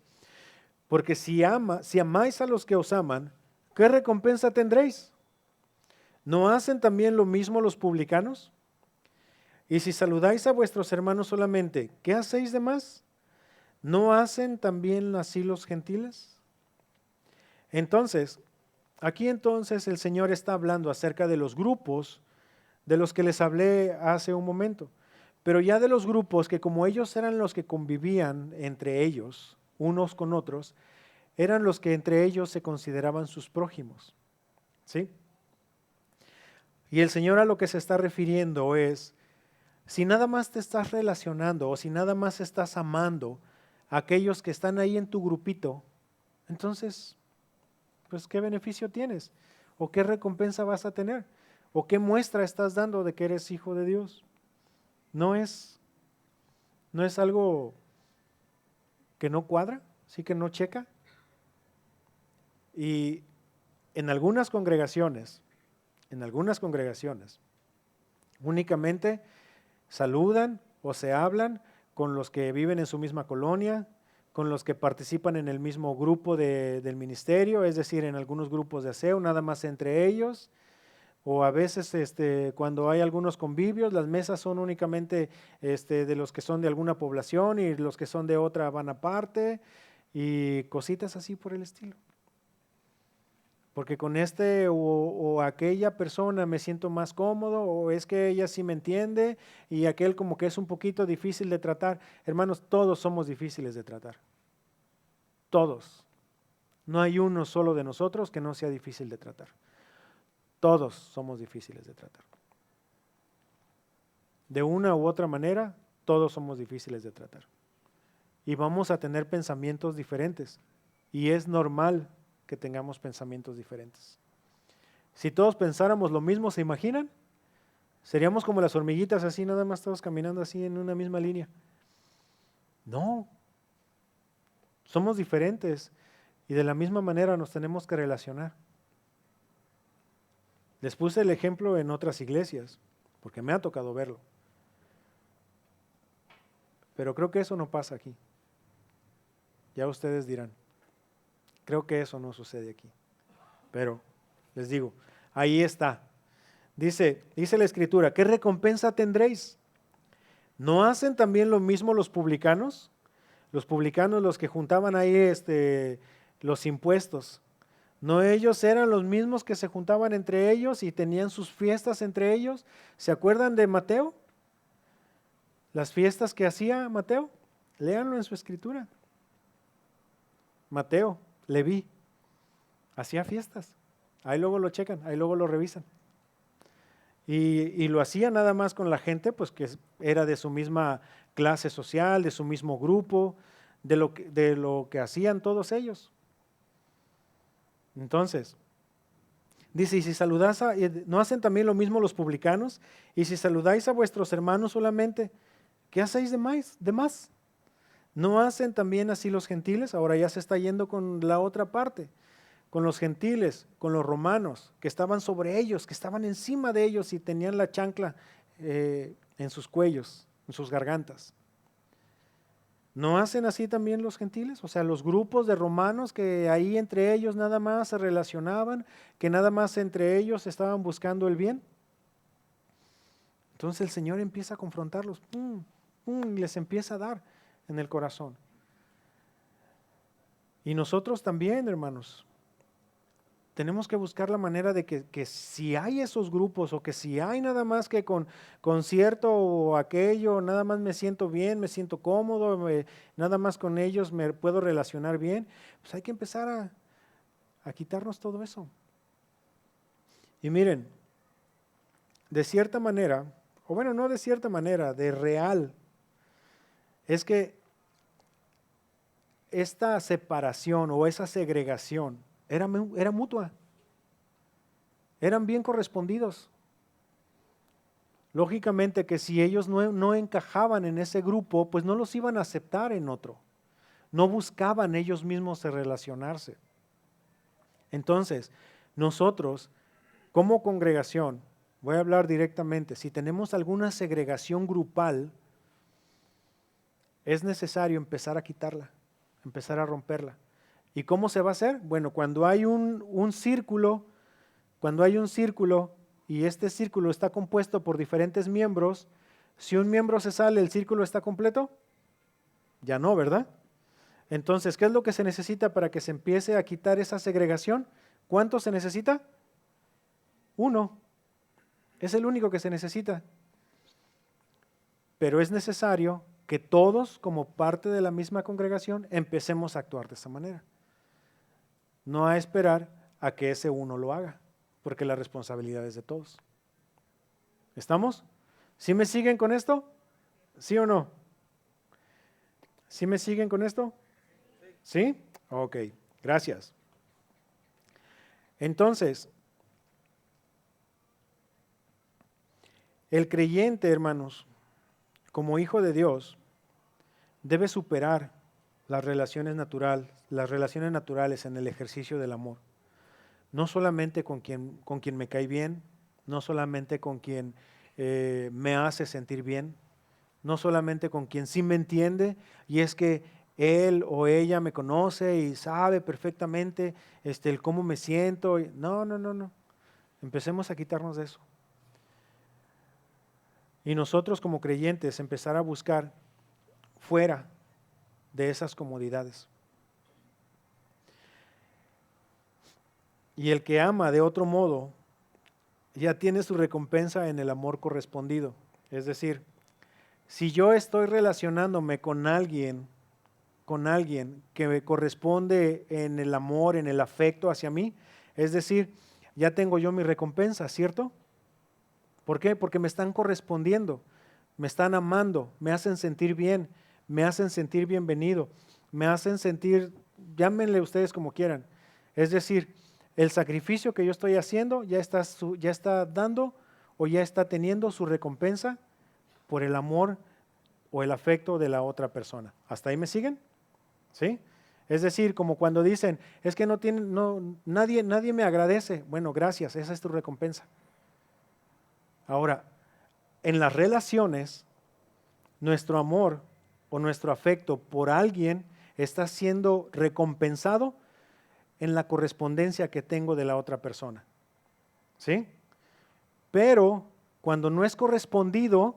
porque si amáis a los que os aman, ¿qué recompensa tendréis? ¿No hacen también lo mismo los publicanos? Y si saludáis a vuestros hermanos solamente, ¿qué hacéis de más? ¿No hacen también así los gentiles? Entonces, aquí el Señor está hablando acerca de los grupos de los que les hablé hace un momento, pero ya de los grupos que como ellos eran los que convivían entre ellos, unos con otros, eran los que entre ellos se consideraban sus prójimos, ¿sí? Y el Señor a lo que se está refiriendo es, si nada más te estás relacionando o si nada más estás amando a aquellos que están ahí en tu grupito, entonces, pues, ¿qué beneficio tienes? ¿O qué recompensa vas a tener? ¿O qué muestra estás dando de que eres hijo de Dios? No es algo que no cuadra, sí que no checa. Y en algunas congregaciones, únicamente saludan o se hablan con los que viven en su misma colonia, con los que participan en el mismo grupo del ministerio, es decir, en algunos grupos de aseo, nada más entre ellos. O a veces cuando hay algunos convivios, las mesas son únicamente de los que son de alguna población y los que son de otra van aparte y cositas así por el estilo. Porque con o aquella persona me siento más cómodo, o es que ella sí me entiende y aquel como que es un poquito difícil de tratar. Hermanos, todos somos difíciles de tratar. Todos. No hay uno solo de nosotros que no sea difícil de tratar. Todos somos difíciles de tratar. De una u otra manera, todos somos difíciles de tratar. Y vamos a tener pensamientos diferentes. Y es normal que tengamos pensamientos diferentes. Si todos pensáramos lo mismo, ¿se imaginan? Seríamos como las hormiguitas así, nada más todos caminando así en una misma línea. No. Somos diferentes y de la misma manera nos tenemos que relacionar. Les puse el ejemplo en otras iglesias, porque me ha tocado verlo. Pero creo que eso no pasa aquí. Ya ustedes dirán, creo que eso no sucede aquí. Pero les digo, ahí está. Dice la Escritura, ¿qué recompensa tendréis? ¿No hacen también lo mismo los publicanos? Los publicanos, los que juntaban ahí los impuestos. ¿No ellos eran los mismos que se juntaban entre ellos y tenían sus fiestas entre ellos? ¿Se acuerdan de Mateo? Las fiestas que hacía Mateo. Léanlo en su escritura. Mateo, Leví, hacía fiestas. Ahí luego lo checan, ahí luego lo revisan. Y lo hacía nada más con la gente pues que era de su misma clase social, de su mismo grupo, de lo que hacían todos ellos. Entonces, dice, y si saludáis, ¿no hacen también lo mismo los publicanos? Y si saludáis a vuestros hermanos solamente, ¿qué hacéis de más? ¿No hacen también así los gentiles? Ahora ya se está yendo con la otra parte, con los gentiles, con los romanos, que estaban sobre ellos, que estaban encima de ellos y tenían la chancla en sus cuellos, en sus gargantas. ¿No hacen así también los gentiles? O sea, los grupos de romanos que ahí entre ellos nada más se relacionaban, que nada más entre ellos estaban buscando el bien. Entonces el Señor empieza a confrontarlos, y les empieza a dar en el corazón. Y nosotros también, hermanos, tenemos que buscar la manera de que si hay esos grupos o que si hay nada más que con cierto o aquello, nada más me siento bien, me siento cómodo, nada más con ellos me puedo relacionar bien, pues hay que empezar a quitarnos todo eso. Y miren, de cierta manera, o bueno, no de cierta manera, de real, es que esta separación o esa segregación era mutua, eran bien correspondidos. Lógicamente que si ellos no encajaban en ese grupo, pues no los iban a aceptar en otro. No buscaban ellos mismos relacionarse. Entonces, nosotros como congregación, voy a hablar directamente, si tenemos alguna segregación grupal, es necesario empezar a quitarla, empezar a romperla. ¿Y cómo se va a hacer? Bueno, cuando hay un círculo y este círculo está compuesto por diferentes miembros, si un miembro se sale, ¿el círculo está completo? Ya no, ¿verdad? Entonces, ¿qué es lo que se necesita para que se empiece a quitar esa segregación? ¿Cuánto se necesita? Uno. Es el único que se necesita. Pero es necesario que todos, como parte de la misma congregación, empecemos a actuar de esta manera. No a esperar a que ese uno lo haga, porque la responsabilidad es de todos. ¿Estamos? ¿Sí me siguen con esto? ¿Sí o no? ¿Sí me siguen con esto? ¿Sí? Ok, gracias. Entonces, el creyente, hermanos, como hijo de Dios, debe superar las relaciones naturales en el ejercicio del amor. No solamente con quien me cae bien, no solamente con quien me hace sentir bien, no solamente con quien sí me entiende y es que él o ella me conoce y sabe perfectamente el cómo me siento. No. Empecemos a quitarnos de eso. Y nosotros como creyentes empezar a buscar fuera de esas comodidades. Y el que ama de otro modo ya tiene su recompensa en el amor correspondido. Es decir, si yo estoy relacionándome con alguien que me corresponde en el amor, en el afecto hacia mí, es decir, ya tengo yo mi recompensa, ¿cierto? ¿Por qué? Porque me están correspondiendo, me están amando, me hacen sentir bien, me hacen sentir bienvenido, me hacen sentir, llámenle ustedes como quieran. Es decir, el sacrificio que yo estoy haciendo ya está dando o ya está teniendo su recompensa por el amor o el afecto de la otra persona. ¿Hasta ahí me siguen? ¿Sí? Es decir, como cuando dicen, es que nadie me agradece. Bueno, gracias, esa es tu recompensa. Ahora, en las relaciones, nuestro amor o nuestro afecto por alguien está siendo recompensado en la correspondencia que tengo de la otra persona. ¿Sí? Pero cuando no es correspondido,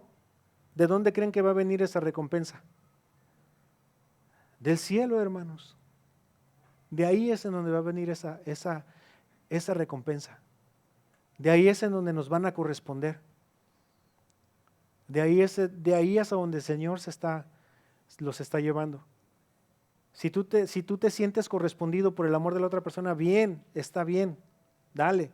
¿de dónde creen que va a venir esa recompensa? Del cielo, hermanos. De ahí es en donde va a venir esa recompensa. De ahí es en donde nos van a corresponder. De ahí es a donde el Señor los está llevando. Si tú te sientes correspondido por el amor de la otra persona, bien, está bien, dale.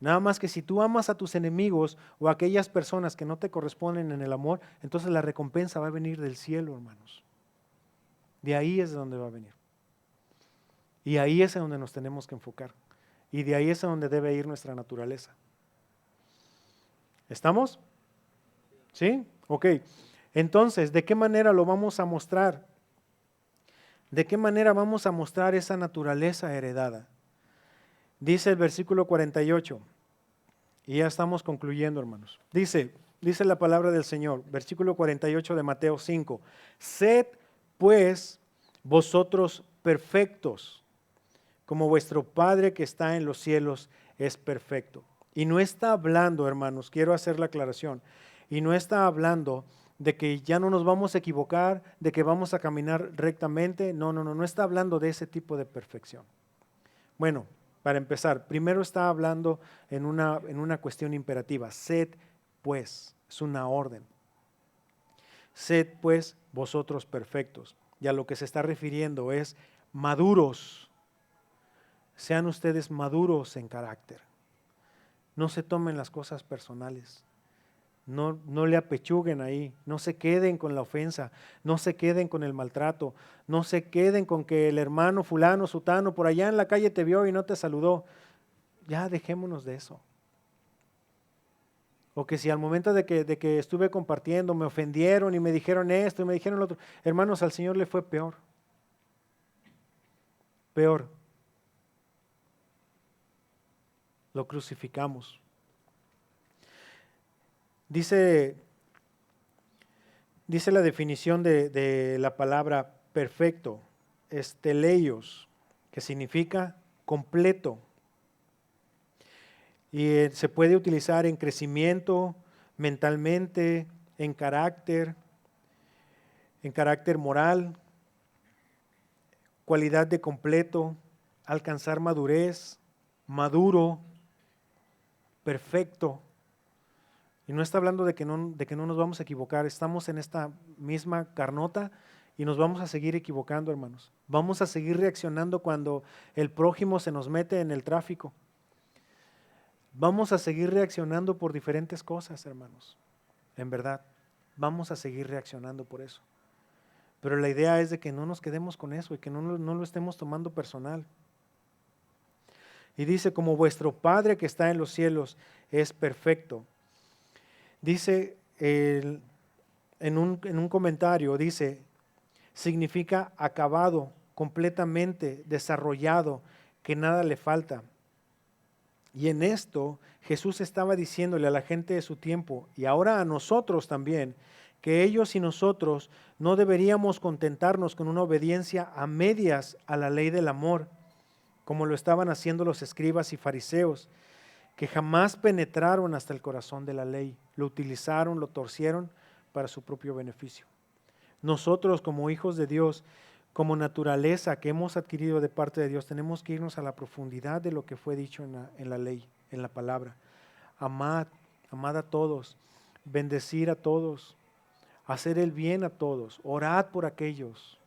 Nada más que si tú amas a tus enemigos o a aquellas personas que no te corresponden en el amor, entonces la recompensa va a venir del cielo, hermanos. De ahí es de donde va a venir. Y ahí es en donde nos tenemos que enfocar. Y de ahí es en donde debe ir nuestra naturaleza. ¿Estamos? ¿Sí? Ok. Entonces, ¿de qué manera lo vamos a mostrar? ¿De qué manera vamos a mostrar esa naturaleza heredada? Dice el versículo 48, y ya estamos concluyendo, hermanos. Dice la palabra del Señor, versículo 48 de Mateo 5, sed pues vosotros perfectos, como vuestro Padre que está en los cielos es perfecto. Y no está hablando, hermanos, quiero hacer la aclaración, y no está hablando de que ya no nos vamos a equivocar, de que vamos a caminar rectamente. No está hablando de ese tipo de perfección. Bueno, para empezar, primero está hablando en una cuestión imperativa. Sed pues, es una orden. Sed pues vosotros perfectos. Y a lo que se está refiriendo es maduros. Sean ustedes maduros en carácter. No se tomen las cosas personales. No le apechuguen ahí, no se queden con la ofensa, no se queden con el maltrato, no se queden con que el hermano fulano, sutano, por allá en la calle te vio y no te saludó. Ya dejémonos de eso. O que si al momento de que estuve compartiendo me ofendieron y me dijeron esto y me dijeron lo otro, hermanos, al Señor le fue peor. Peor. Lo crucificamos. Dice la definición de la palabra perfecto, es teleios, que significa completo. Y se puede utilizar en crecimiento, mentalmente, en carácter moral, cualidad de completo, alcanzar madurez, maduro, perfecto. Y no está hablando de que no nos vamos a equivocar, estamos en esta misma carnota y nos vamos a seguir equivocando, hermanos. Vamos a seguir reaccionando cuando el prójimo se nos mete en el tráfico. Vamos a seguir reaccionando por diferentes cosas, hermanos. En verdad, vamos a seguir reaccionando por eso. Pero la idea es de que no nos quedemos con eso y que no lo estemos tomando personal. Y dice, como vuestro Padre que está en los cielos es perfecto. Dice en un comentario, dice, significa acabado, completamente desarrollado, que nada le falta. Y en esto Jesús estaba diciéndole a la gente de su tiempo, y ahora a nosotros también, que ellos y nosotros no deberíamos contentarnos con una obediencia a medias a la ley del amor, como lo estaban haciendo los escribas y fariseos, que jamás penetraron hasta el corazón de la ley, lo utilizaron, lo torcieron para su propio beneficio. Nosotros como hijos de Dios, como naturaleza que hemos adquirido de parte de Dios, tenemos que irnos a la profundidad de lo que fue dicho en la ley, en la palabra. Amad a todos, bendecir a todos, hacer el bien a todos, orad por aquellos.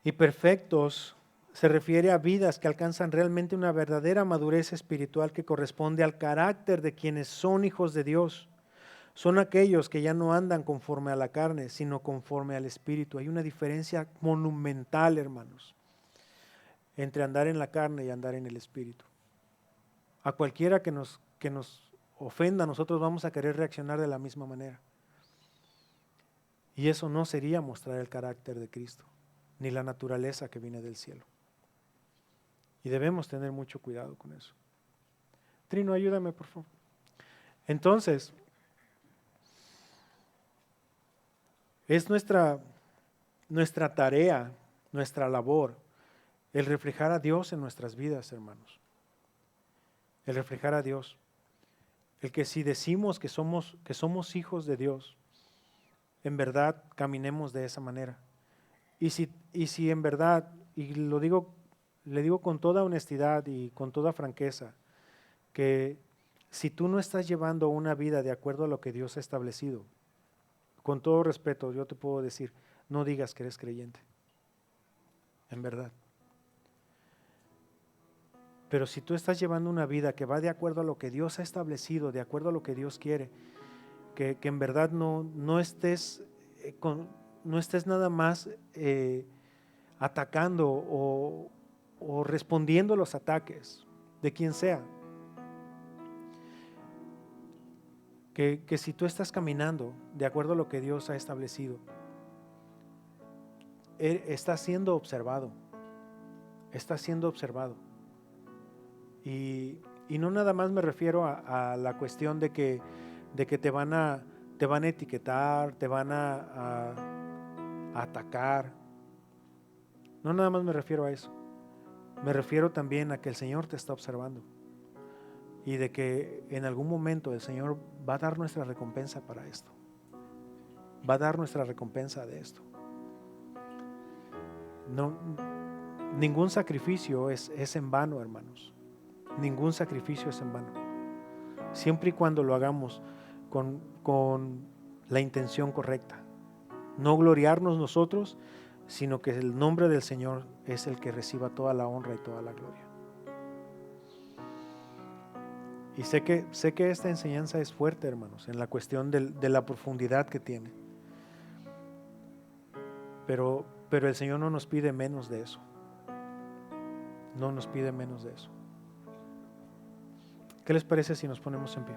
Y perfectos se refiere a vidas que alcanzan realmente una verdadera madurez espiritual que corresponde al carácter de quienes son hijos de Dios. Son aquellos que ya no andan conforme a la carne, sino conforme al Espíritu. Hay una diferencia monumental, hermanos, entre andar en la carne y andar en el Espíritu. A cualquiera que nos ofenda, nosotros vamos a querer reaccionar de la misma manera. Y eso no sería mostrar el carácter de Cristo, ni la naturaleza que viene del cielo. Y debemos tener mucho cuidado con eso. Trino, ayúdame, por favor. Entonces, es nuestra tarea, nuestra labor, el reflejar a Dios en nuestras vidas, hermanos. El reflejar a Dios. El que si decimos que somos hijos de Dios, en verdad caminemos de esa manera. Y si en verdad, y le digo con toda honestidad y con toda franqueza, que si tú no estás llevando una vida de acuerdo a lo que Dios ha establecido, con todo respeto, yo te puedo decir, no digas que eres creyente, en verdad. Pero si tú estás llevando una vida que va de acuerdo a lo que Dios ha establecido, de acuerdo a lo que Dios quiere, que en verdad no estés no estés nada más atacando o respondiendo a los ataques de quien sea. Que si tú estás caminando de acuerdo a lo que Dios ha establecido, estás siendo observado, estás siendo observado. Y no nada más me refiero a la cuestión de que te van a etiquetar, te van a atacar. No nada más me refiero a eso. Me refiero también a que el Señor te está observando y de que en algún momento el Señor va a dar nuestra recompensa para esto. Va a dar nuestra recompensa de esto. No, ningún sacrificio es en vano, hermanos. Ningún sacrificio es en vano. Siempre y cuando lo hagamos con la intención correcta. No gloriarnos nosotros, sino que el nombre del Señor es el que reciba toda la honra y toda la gloria. Y sé que esta enseñanza es fuerte, hermanos, en la cuestión de la profundidad que tiene. Pero el Señor no nos pide menos de eso. No nos pide menos de eso. ¿Qué les parece si nos ponemos en pie?